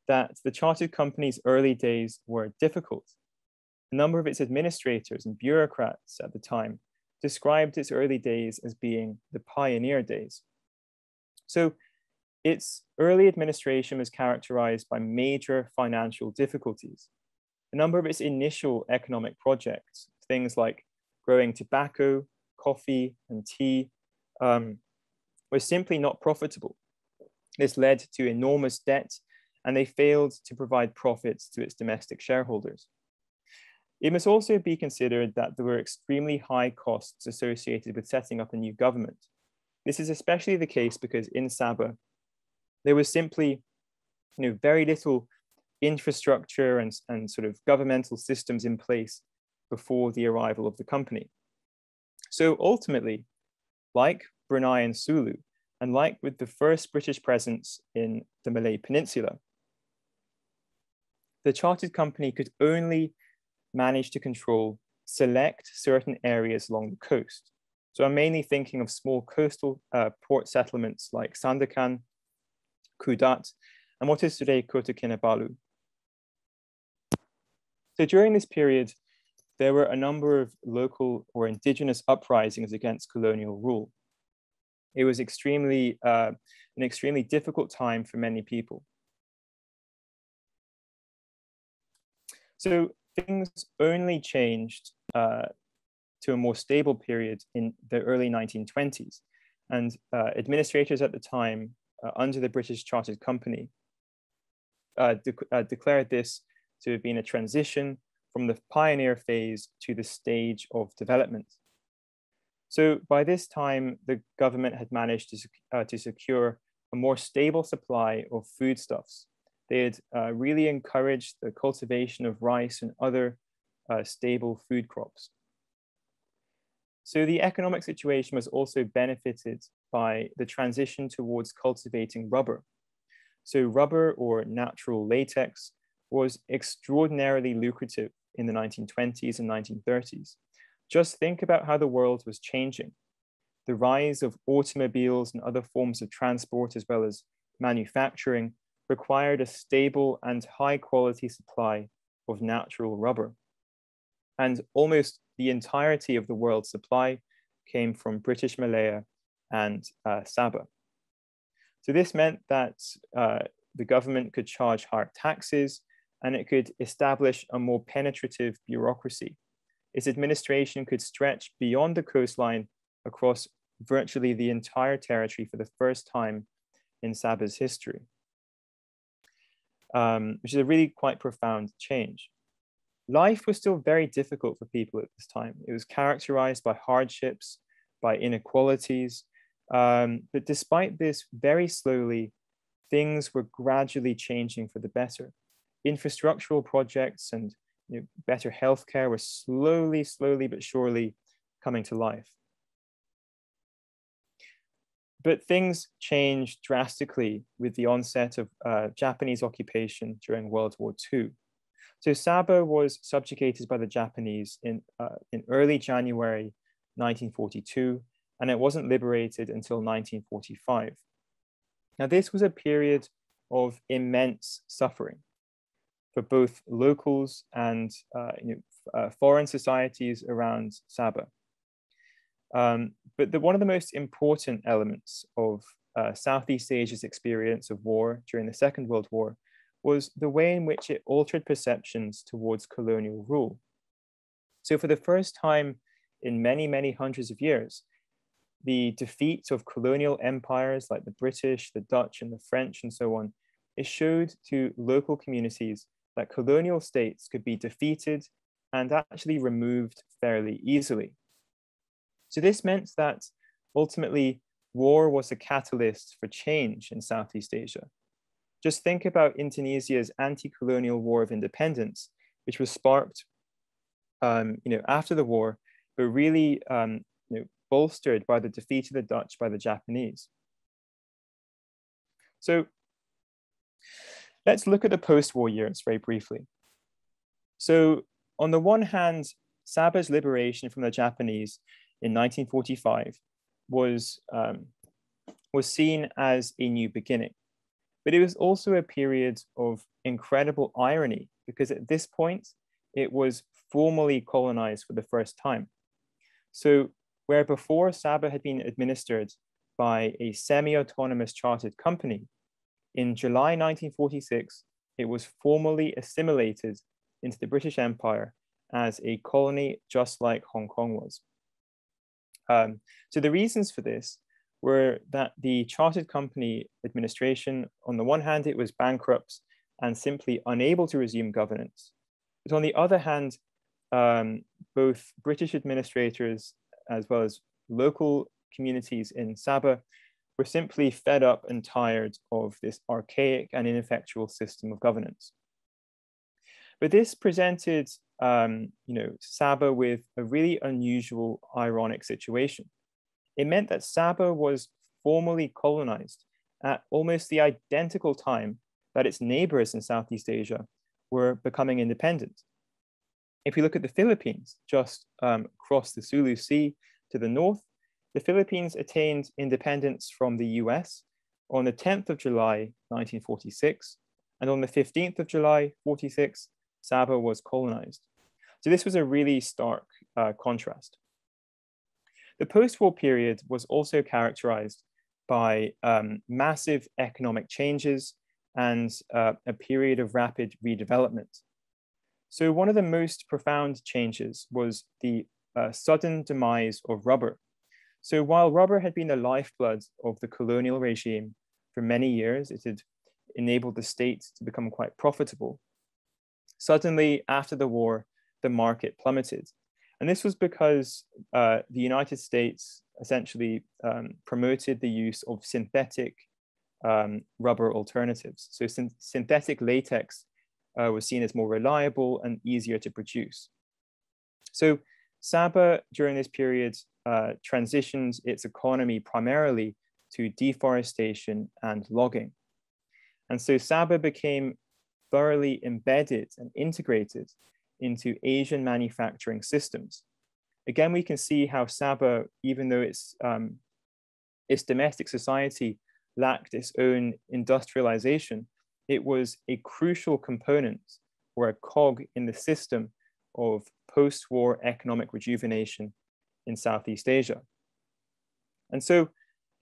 that the chartered company's early days were difficult. A number of its administrators and bureaucrats at the time described its early days as being the pioneer days. So its early administration was characterized by major financial difficulties. A number of its initial economic projects, things like growing tobacco, coffee, and tea, were simply not profitable. This led to enormous debt, and they failed to provide profits to its domestic shareholders. It must also be considered that there were extremely high costs associated with setting up a new government. This is especially the case because in Sabah, there was simply very little infrastructure and sort of governmental systems in place before the arrival of the company. So ultimately, like Brunei and Sulu, and like with the first British presence in the Malay Peninsula, the chartered company could only manage to control select certain areas along the coast. So I'm mainly thinking of small coastal port settlements like Sandakan, Kudat, and what is today Kota Kinabalu. So during this period, there were a number of local or indigenous uprisings against colonial rule. It was an extremely difficult time for many people. So things only changed to a more stable period in the early 1920s. And administrators at the time, under the British Chartered Company, declared this to have been a transition from the pioneer phase to the stage of development. So by this time, the government had managed to secure a more stable supply of foodstuffs. They had really encouraged the cultivation of rice and other stable food crops. So the economic situation was also benefited by the transition towards cultivating rubber. So rubber, or natural latex, was extraordinarily lucrative in the 1920s and 1930s. Just think about how the world was changing. The rise of automobiles and other forms of transport, as well as manufacturing, required a stable and high quality supply of natural rubber. And almost the entirety of the world's supply came from British Malaya and Sabah. So this meant that the government could charge higher taxes, and it could establish a more penetrative bureaucracy. Its administration could stretch beyond the coastline across virtually the entire territory for the first time in Sabah's history, which is a really quite profound change. Life was still very difficult for people at this time. It was characterized by hardships, by inequalities, but despite this, very slowly, things were gradually changing for the better. Infrastructural projects and better healthcare were slowly but surely coming to life. But things changed drastically with the onset of Japanese occupation during World War II. So Sabah was subjugated by the Japanese in early January 1942, and it wasn't liberated until 1945. Now, this was a period of immense suffering for both locals and foreign societies around Sabah. But one of the most important elements of Southeast Asia's experience of war during the Second World War was the way in which it altered perceptions towards colonial rule. So for the first time in many, many hundreds of years, the defeat of colonial empires like the British, the Dutch, and the French, and so on, it showed to local communities that colonial states could be defeated and actually removed fairly easily. So this meant that ultimately war was a catalyst for change in Southeast Asia. Just think about Indonesia's anti-colonial war of independence, which was sparked after the war, but really bolstered by the defeat of the Dutch by the Japanese. So let's look at the post-war years very briefly. So on the one hand, Sabah's liberation from the Japanese in 1945 was seen as a new beginning. But it was also a period of incredible irony, because at this point, it was formally colonized for the first time. So where before Sabah had been administered by a semi-autonomous chartered company, in July 1946, it was formally assimilated into the British Empire as a colony, just like Hong Kong was. So the reasons for this were that the chartered company administration, on the one hand, it was bankrupt and simply unable to resume governance. But on the other hand, both British administrators as well as local communities in Sabah were simply fed up and tired of this archaic and ineffectual system of governance. But this presented Sabah with a really unusual, ironic situation. It meant that Sabah was formally colonized at almost the identical time that its neighbors in Southeast Asia were becoming independent. If you look at the Philippines, just across the Sulu Sea to the north, the Philippines attained independence from the US on the 10th of July, 1946. And on the 15th of July, 46, Sabah was colonized. So this was a really stark contrast. The post-war period was also characterized by massive economic changes and a period of rapid redevelopment. So one of the most profound changes was the sudden demise of rubber. So while rubber had been the lifeblood of the colonial regime for many years, it had enabled the state to become quite profitable. Suddenly, after the war, the market plummeted. And this was because the United States essentially promoted the use of synthetic rubber alternatives. So synthetic latex was seen as more reliable and easier to produce. So Sabah, during this period, transitions its economy primarily to deforestation and logging. And so Sabah became thoroughly embedded and integrated into Asian manufacturing systems. Again, we can see how Sabah, even though its domestic society lacked its own industrialization, it was a crucial component or a cog in the system of post-war economic rejuvenation in Southeast Asia. And so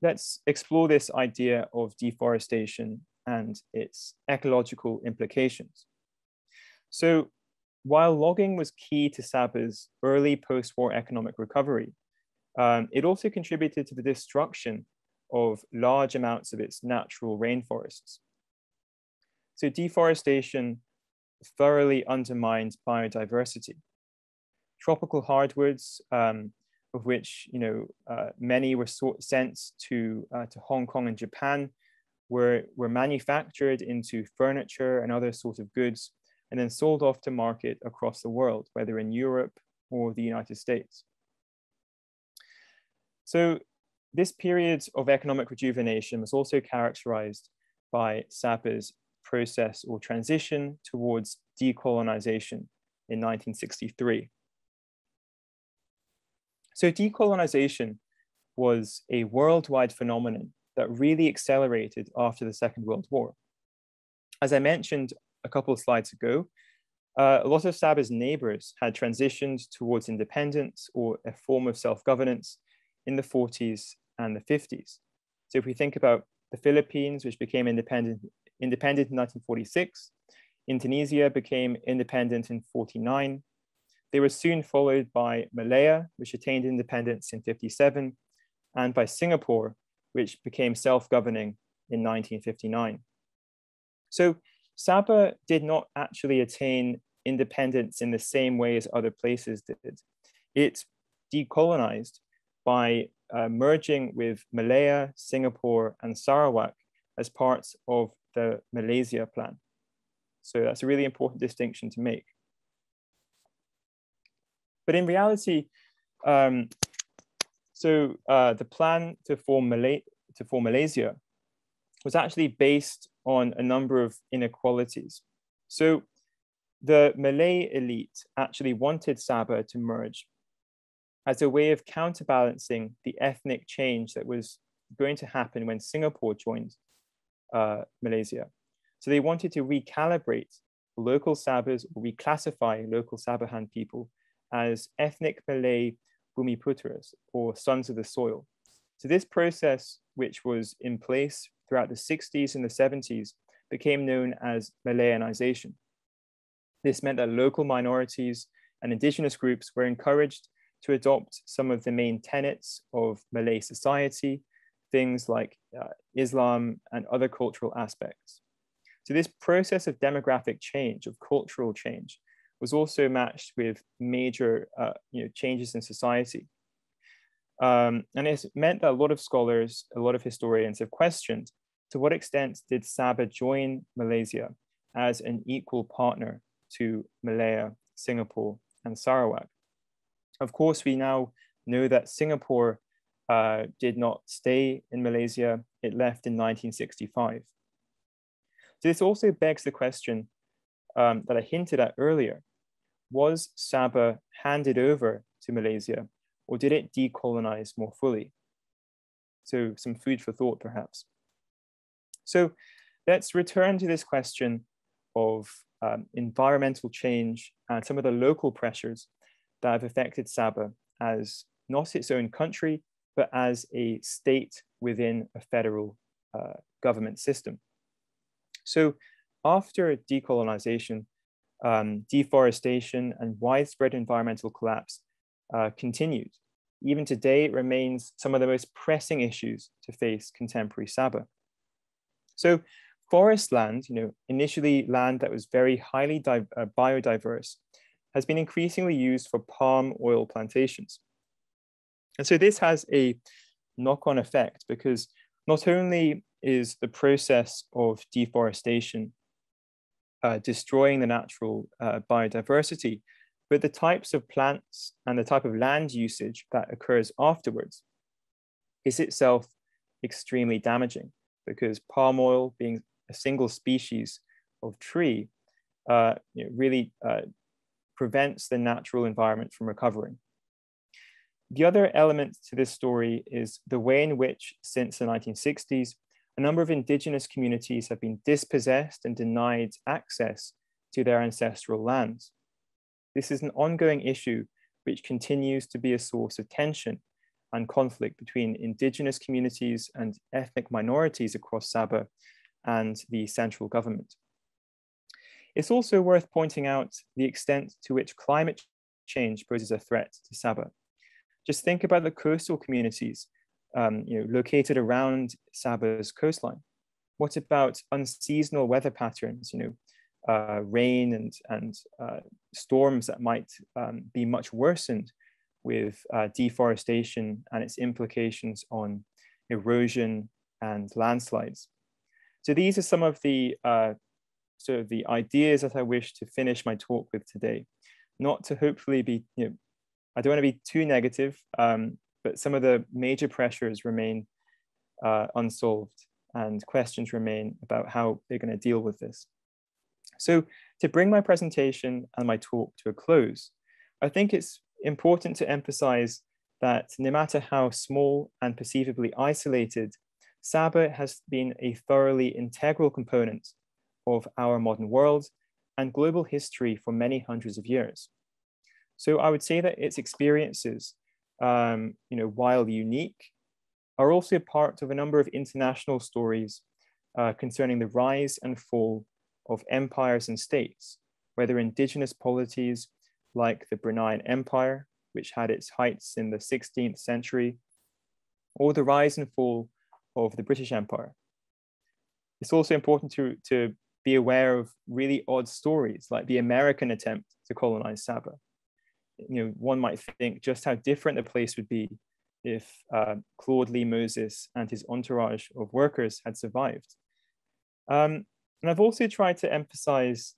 let's explore this idea of deforestation and its ecological implications. So while logging was key to Sabah's early post-war economic recovery, it also contributed to the destruction of large amounts of its natural rainforests. So deforestation thoroughly undermined biodiversity. Tropical hardwoods, of which many were sent to Hong Kong and Japan, were manufactured into furniture and other sorts of goods, and then sold off to market across the world, whether in Europe or the United States. So this period of economic rejuvenation was also characterized by Sabah's process or transition towards decolonization in 1963. So decolonization was a worldwide phenomenon that really accelerated after the Second World War. As I mentioned a couple of slides ago, a lot of Sabah's neighbors had transitioned towards independence or a form of self-governance in the 40s and the 50s. So if we think about the Philippines, which became independent in 1946, Indonesia became independent in 1949. They were soon followed by Malaya, which attained independence in 1957, and by Singapore, which became self-governing in 1959. So Sabah did not actually attain independence in the same way as other places did. It decolonized by merging with Malaya, Singapore, and Sarawak as parts of the Malaysia plan. So that's a really important distinction to make. But in reality, the plan to form Malaysia was actually based on a number of inequalities. So the Malay elite actually wanted Sabah to merge as a way of counterbalancing the ethnic change that was going to happen when Singapore joined Malaysia. So they wanted to recalibrate local Sabahs, or reclassify local Sabahan people as ethnic Malay Bumiputras, or sons of the soil. So this process, which was in place throughout the 60s and the 70s, became known as Malaysianisation. This meant that local minorities and indigenous groups were encouraged to adopt some of the main tenets of Malay society, things like Islam and other cultural aspects. So this process of demographic change, of cultural change, was also matched with major changes in society. And it's meant that a lot of scholars, a lot of historians have questioned to what extent did Sabah join Malaysia as an equal partner to Malaya, Singapore, and Sarawak. Of course, we now know that Singapore did not stay in Malaysia. It left in 1965. So this also begs the question that I hinted at earlier. Was Sabah handed over to Malaysia, or did it decolonize more fully? So some food for thought, perhaps. So let's return to this question of environmental change and some of the local pressures that have affected Sabah as not its own country, but as a state within a federal government system. So after decolonization, deforestation and widespread environmental collapse continued. Even today, it remains some of the most pressing issues to face contemporary Sabah. So forest land, initially land that was very highly biodiverse, has been increasingly used for palm oil plantations. And so this has a knock-on effect because not only is the process of deforestation destroying the natural biodiversity, but the types of plants and the type of land usage that occurs afterwards is itself extremely damaging, because palm oil, being a single species of tree, really prevents the natural environment from recovering. The other element to this story is the way in which, since the 1960s, a number of indigenous communities have been dispossessed and denied access to their ancestral lands. This is an ongoing issue which continues to be a source of tension and conflict between indigenous communities and ethnic minorities across Sabah and the central government. It's also worth pointing out the extent to which climate change poses a threat to Sabah. Just think about the coastal communities located around Sabah's coastline. What about unseasonal weather patterns, rain and storms that might be much worsened with deforestation and its implications on erosion and landslides? So these are some of the sort of the ideas that I wish to finish my talk with today. Not to hopefully be, I don't want to be too negative, but some of the major pressures remain unsolved and questions remain about how they're going to deal with this. So to bring my presentation and my talk to a close, I think it's important to emphasize that no matter how small and perceivably isolated, Sabah has been a thoroughly integral component of our modern world and global history for many hundreds of years. So I would say that its experiences, while unique, are also part of a number of international stories concerning the rise and fall of empires and states, whether indigenous polities like the Brunei Empire, which had its heights in the 16th century, or the rise and fall of the British Empire. It's also important to be aware of really odd stories like the American attempt to colonize Sabah. One might think just how different the place would be if Claude Lee Moses and his entourage of workers had survived. And I've also tried to emphasize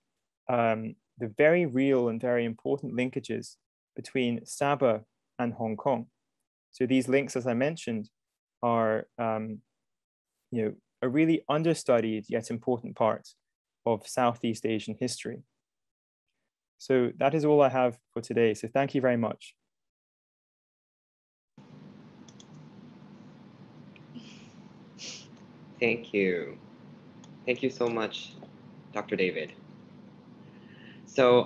the very real and very important linkages between Sabah and Hong Kong. So these links, as I mentioned, are a really understudied yet important part of Southeast Asian history. So that is all I have for today. So thank you very much. Thank you. Thank you so much, Dr. David. So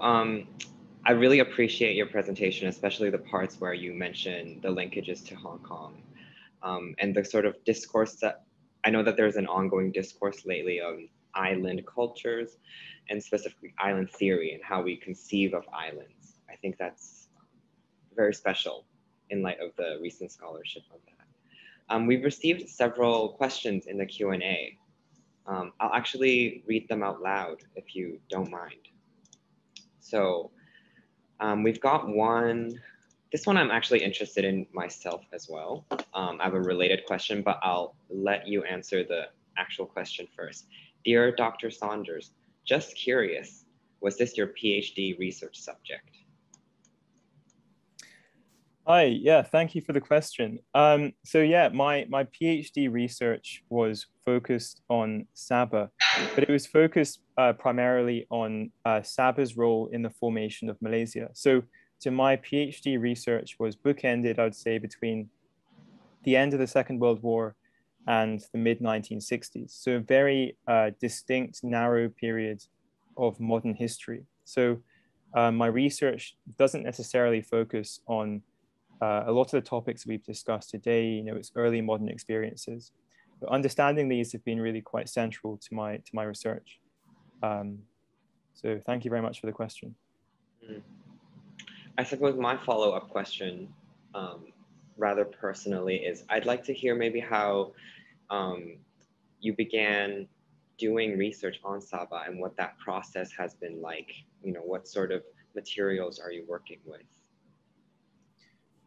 I really appreciate your presentation, especially the parts where you mentioned the linkages to Hong Kong and the sort of discourse that I know that there's an ongoing discourse lately of island cultures and specifically island theory and how we conceive of islands. I think that's very special in light of the recent scholarship of that. We've received several questions in the Q&A. I'll actually read them out loud if you don't mind. So we've got one. This one I'm actually interested in myself as well. I have a related question, but I'll let you answer the actual question first. Dear Dr. Saunders, just curious, was this your PhD research subject? Hi, yeah, thank you for the question. So yeah, my PhD research was focused on Sabah, but it was focused primarily on Sabah's role in the formation of Malaysia. So my PhD research was bookended, I would say, between the end of the Second World War and the mid-1960s. So a very distinct, narrow period of modern history. So my research doesn't necessarily focus on a lot of the topics we've discussed today, it's early modern experiences. But understanding these have been really quite central to my research. So thank you very much for the question. I suppose my follow-up question, rather personally, is I'd like to hear maybe how you began doing research on Sabah and what that process has been like. What sort of materials are you working with?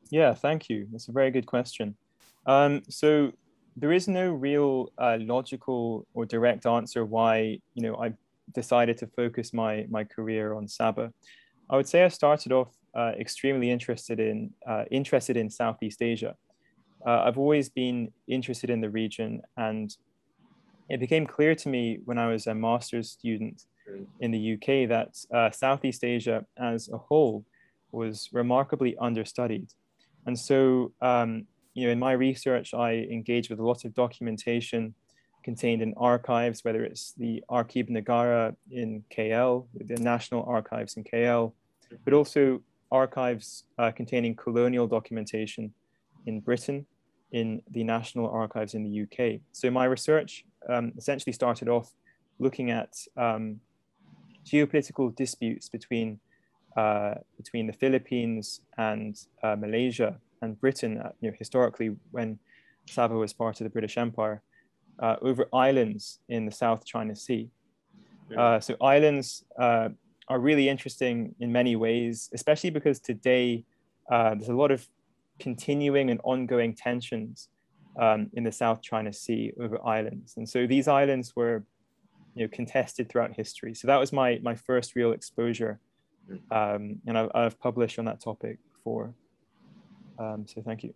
Yeah, thank you. That's a very good question. So there is no real logical or direct answer why I decided to focus my career on Sabah. I would say I started off extremely interested in Southeast Asia. I've always been interested in the region, and it became clear to me when I was a master's student in the UK that Southeast Asia as a whole was remarkably understudied. And so, in my research, I engaged with a lot of documentation contained in archives, whether it's the Archive Negara in KL, the National Archives in KL, but also archives containing colonial documentation in Britain, in the National Archives in the UK. So my research essentially started off looking at geopolitical disputes between the Philippines and Malaysia and Britain, historically when Sabah was part of the British Empire, over islands in the South China Sea. So islands are really interesting in many ways, especially because today there's a lot of continuing and ongoing tensions in the South China Sea over islands. And so these islands were contested throughout history. So that was my first real exposure. And I've published on that topic before. So thank you.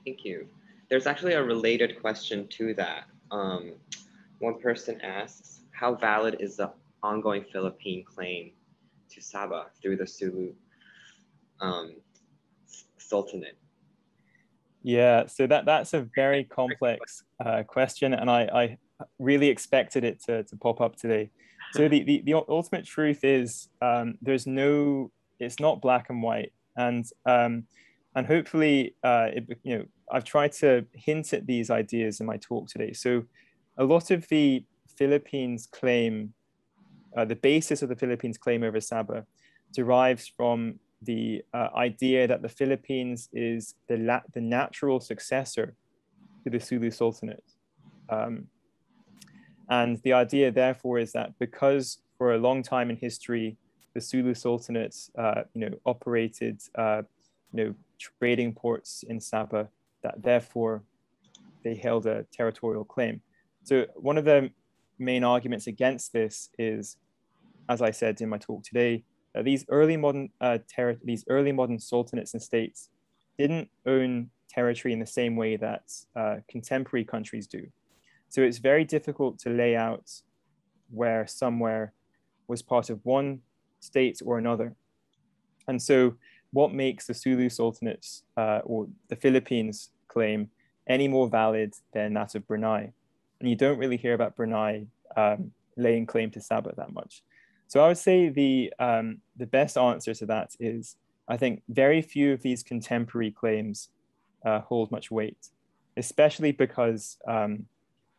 Thank you. There's actually a related question to that. One person asks, how valid is the ongoing Philippine claim to Sabah through the Sulu Sultanate? Yeah, so that's a very complex question, and I really expected it to pop up today. So the ultimate truth is it's not black and white, and hopefully I've tried to hint at these ideas in my talk today. So a lot of the Philippines claim, the basis of the Philippines claim over Sabah derives from the idea that the Philippines is the natural successor to the Sulu Sultanate. And the idea, therefore, is that because for a long time in history, the Sulu Sultanate, operated, trading ports in Sabah, that therefore they held a territorial claim. So one of the main arguments against this is, as I said in my talk today, these early modern sultanates and states didn't own territory in the same way that contemporary countries do. So it's very difficult to lay out where somewhere was part of one state or another. And so what makes the Sulu Sultanates or the Philippines claim any more valid than that of Brunei? And you don't really hear about Brunei laying claim to Sabah that much. So I would say the best answer to that is, I think very few of these contemporary claims hold much weight, especially because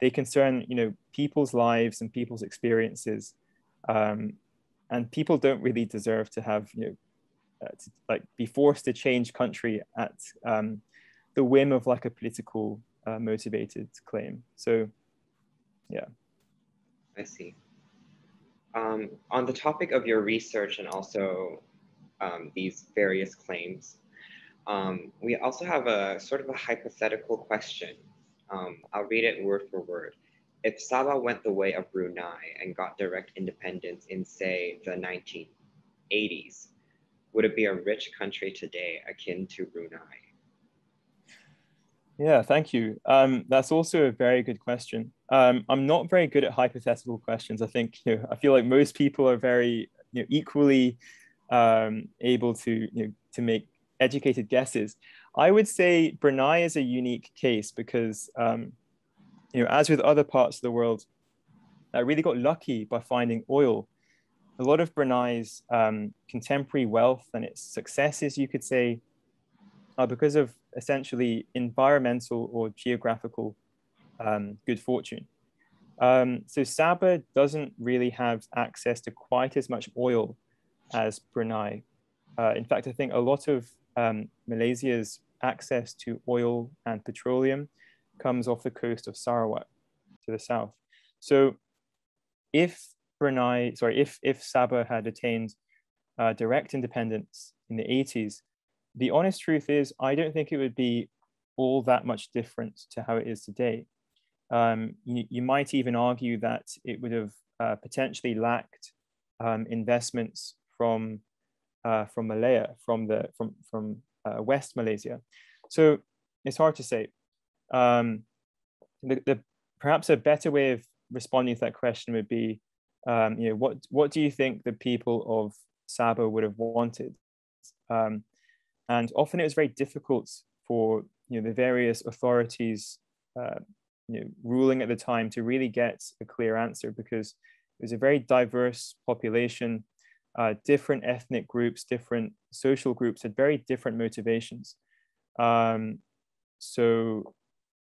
they concern, people's lives and people's experiences, and people don't really deserve to have, to be forced to change country at the whim of like a political motivated claim. So, yeah. I see. On the topic of your research and also these various claims, we also have a sort of a hypothetical question. I'll read it word for word. If Sabah went the way of Brunei and got direct independence in, say, the 1980s, would it be a rich country today akin to Brunei? Yeah, thank you. That's also a very good question. I'm not very good at hypothetical questions. I think, I feel like most people are very, equally able to, to make educated guesses. I would say Brunei is a unique case because, as with other parts of the world, I really got lucky by finding oil. A lot of Brunei's contemporary wealth and its successes, you could say, are because of essentially environmental or geographical good fortune. So Sabah doesn't really have access to quite as much oil as Brunei. In fact, I think a lot of Malaysia's access to oil and petroleum comes off the coast of Sarawak to the south. So if Sabah had attained direct independence in the 80s, the honest truth is, I don't think it would be all that much different to how it is today. You might even argue that it would have potentially lacked investments from Malaya, from West Malaysia. So it's hard to say. Perhaps a better way of responding to that question would be, what do you think the people of Sabah would have wanted? And often it was very difficult for the various authorities ruling at the time to really get a clear answer, because it was a very diverse population. Different ethnic groups, different social groups had very different motivations. So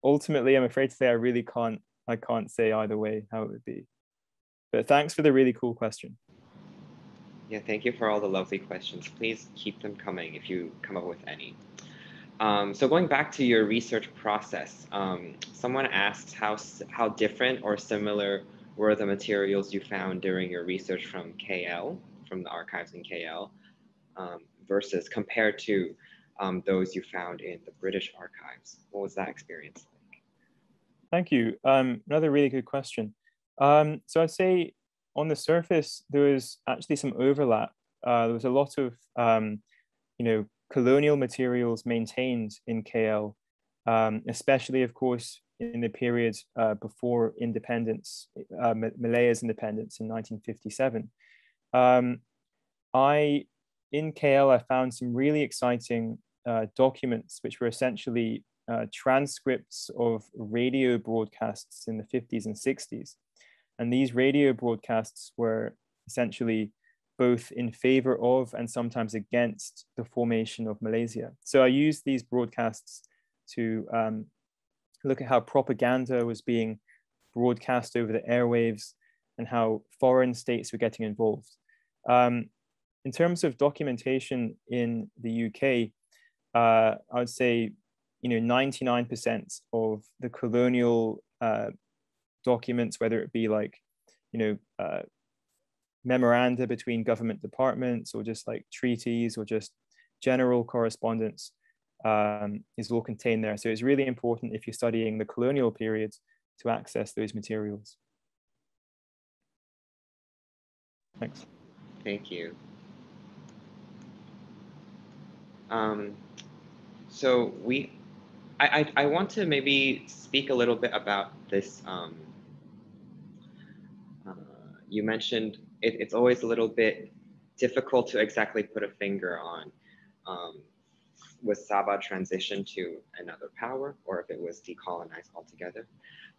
ultimately, I'm afraid to say I can't say either way how it would be. But thanks for the really cool question. Yeah, thank you for all the lovely questions. Please keep them coming if you come up with any. So going back to your research process, someone asked how different or similar were the materials you found during your research from KL, from the archives in KL, versus compared to those you found in the British archives. What was that experience like? Thank you. Another really good question. So I'd say on the surface, there was actually some overlap. There was a lot of, colonial materials maintained in KL, especially, of course, in the period before independence, Malaya's independence in 1957. In KL, I found some really exciting documents, which were essentially transcripts of radio broadcasts in the 50s and 60s. And these radio broadcasts were essentially both in favor of and sometimes against the formation of Malaysia. So I used these broadcasts to look at how propaganda was being broadcast over the airwaves and how foreign states were getting involved. In terms of documentation in the UK, I would say, 99% of the colonial documents, whether it be like, memoranda between government departments or just like treaties or just general correspondence, is all contained there. So it's really important if you're studying the colonial period to access those materials. Thanks. Thank you. So I want to maybe speak a little bit about this. You mentioned it's always a little bit difficult to exactly put a finger on was Sabah transitioned to another power or if it was decolonized altogether.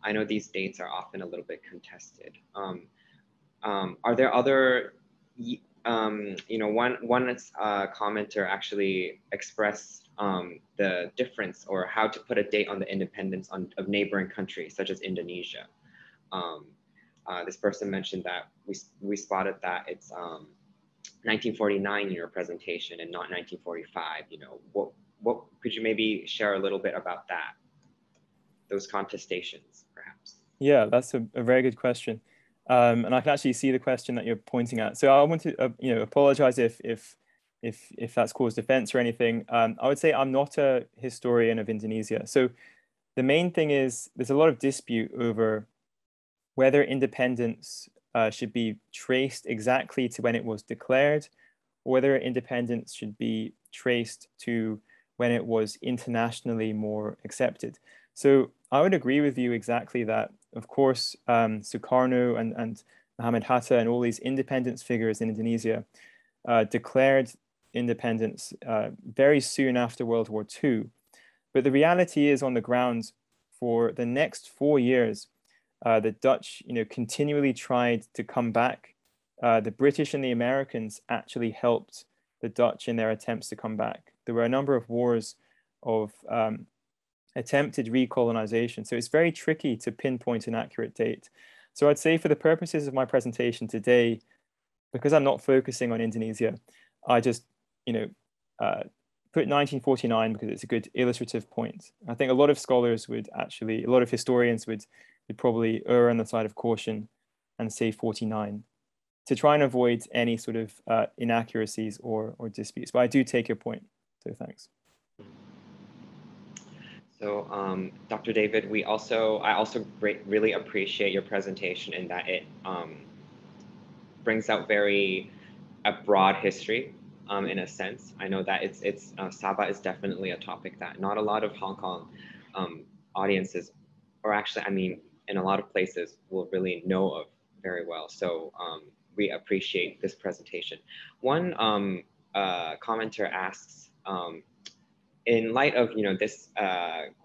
I know these dates are often a little bit contested. Are there other, one commenter actually expressed the difference or how to put a date on the independence of neighboring countries such as Indonesia. This person mentioned that we spotted that it's 1949 in your presentation and not 1945. What could you maybe share a little bit about that? Those contestations, perhaps. Yeah, that's a very good question. And I can actually see the question that you're pointing at. So I want to, apologize if that's caused offense or anything. I would say I'm not a historian of Indonesia. So the main thing is there's a lot of dispute over whether independence should be traced exactly to when it was declared, or whether independence should be traced to when it was internationally more accepted. So I would agree with you exactly that, of course, Sukarno and Muhammad Hatta and all these independence figures in Indonesia declared independence very soon after World War II. But the reality is on the ground for the next 4 years, the Dutch continually tried to come back. The British and the Americans actually helped the Dutch in their attempts to come back. There were a number of wars of attempted recolonization. So it's very tricky to pinpoint an accurate date. So I'd say for the purposes of my presentation today, because I'm not focusing on Indonesia, I just, put 1949 because it's a good illustrative point. I think a lot of scholars would actually, a lot of historians would probably err on the side of caution and say 49 to try and avoid any sort of inaccuracies or disputes. But I do take your point, so thanks. So Dr. David, I also really appreciate your presentation in that it brings out a broad history in a sense. I know that Sabah is definitely a topic that not a lot of Hong Kong audiences, or actually, I mean, in a lot of places will really know of very well. So we appreciate this presentation. One commenter asks, in light of this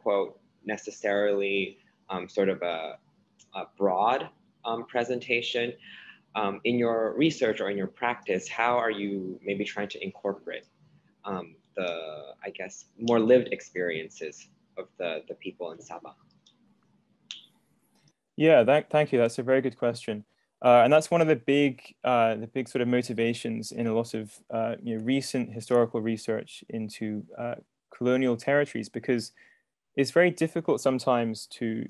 quote necessarily sort of a broad presentation, in your research or in your practice, how are you maybe trying to incorporate the, I guess, more lived experiences of the people in Sabah? Yeah, thank you. That's a very good question. And that's one of the big sort of motivations in a lot of recent historical research into colonial territories, because it's very difficult sometimes to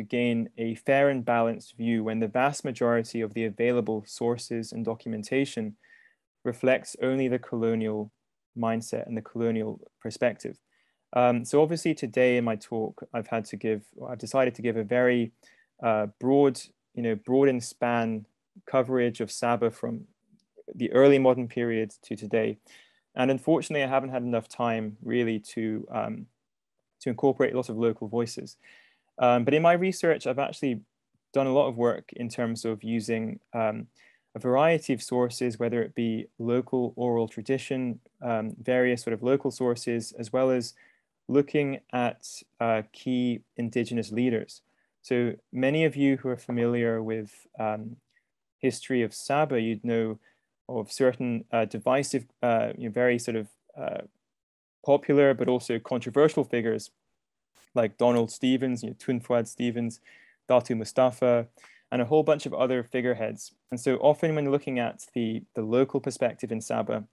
gain a fair and balanced view when the vast majority of the available sources and documentation reflects only the colonial mindset and the colonial perspective. So obviously today in my talk, I've decided to give a very broad in span coverage of Sabah from the early modern period to today. And unfortunately, I haven't had enough time really to incorporate a lot of local voices. But in my research, I've actually done a lot of work in terms of using a variety of sources, whether it be local oral tradition, various sort of local sources, as well as looking at key indigenous leaders. So many of you who are familiar with history of Sabah, you'd know of certain divisive, very sort of popular but also controversial figures like Donald Stevens, Tun Fuad Stevens, Datu Mustafa, and a whole bunch of other figureheads. And so often when looking at the local perspective in Sabah,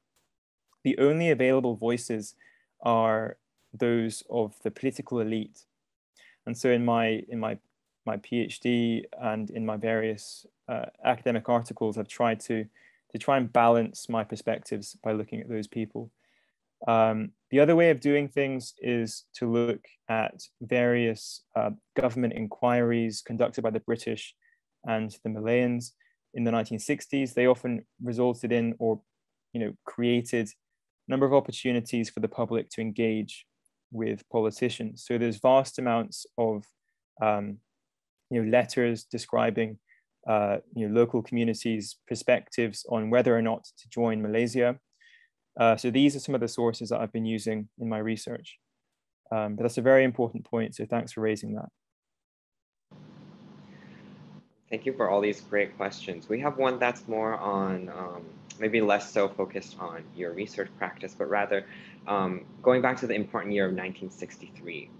the only available voices are those of the political elite. And so in my PhD and in my various academic articles, I've tried to try and balance my perspectives by looking at those people. The other way of doing things is to look at various government inquiries conducted by the British and the Malayans in the 1960s. They often resulted in or created a number of opportunities for the public to engage with politicians. So there's vast amounts of letters describing local communities' perspectives on whether or not to join Malaysia. So these are some of the sources that I've been using in my research. But that's a very important point, so thanks for raising that. Thank you for all these great questions. We have one that's more on, maybe less so focused on your research practice, but rather going back to the important year of 1963.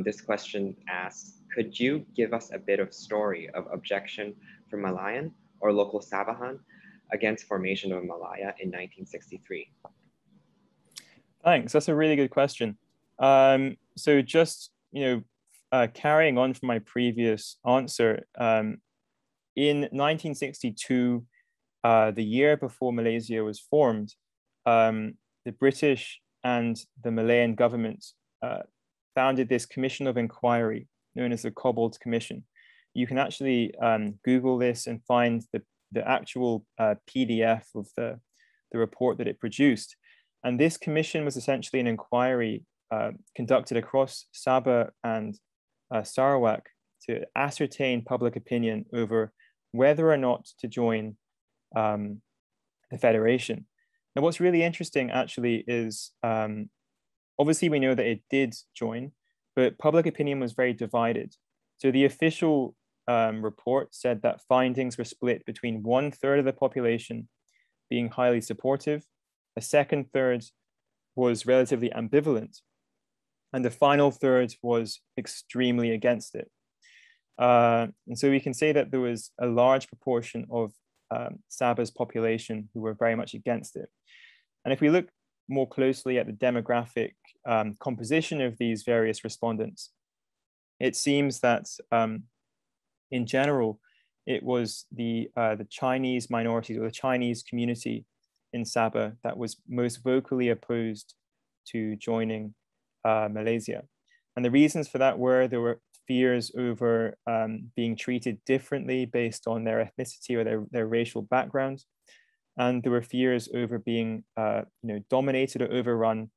This question asks, could you give us a bit of story of objection from Malayan or local Sabahan against formation of Malaya in 1963? Thanks, that's a really good question. So just, carrying on from my previous answer, in 1962, the year before Malaysia was formed, the British and the Malayan government founded this commission of inquiry known as the Cobbold Commission. You can actually Google this and find the actual PDF of the report that it produced. And this commission was essentially an inquiry conducted across Sabah and Sarawak to ascertain public opinion over whether or not to join the Federation. Now, what's really interesting actually is, obviously we know that it did join, but public opinion was very divided. So the official report said that findings were split between 1/3 of the population being highly supportive, a second third was relatively ambivalent, and the final third was extremely against it. And so we can say that there was a large proportion of Sabah's population who were very much against it. And if we look more closely at the demographic composition of these various respondents, it seems that in general, it was the Chinese minorities or the Chinese community in Sabah that was most vocally opposed to joining Malaysia. And the reasons for that there were fears over being treated differently based on their ethnicity or their racial background. And there were fears over being dominated or overrun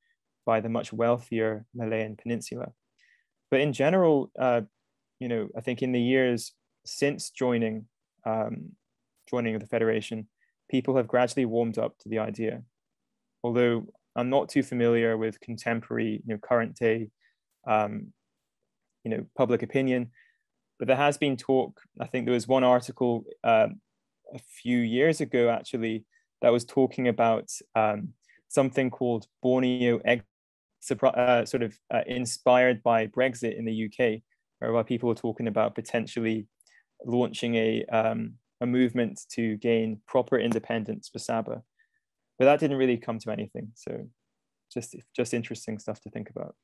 by the much wealthier Malayan Peninsula. But in general, I think in the years since joining the Federation, people have gradually warmed up to the idea. Although I'm not too familiar with contemporary, current day, public opinion, but there has been talk. I think there was one article a few years ago, actually, that was talking about something called Borneo inspired by Brexit in the UK, where people were talking about potentially launching a movement to gain proper independence for Sabah. But that didn't really come to anything. So just interesting stuff to think about.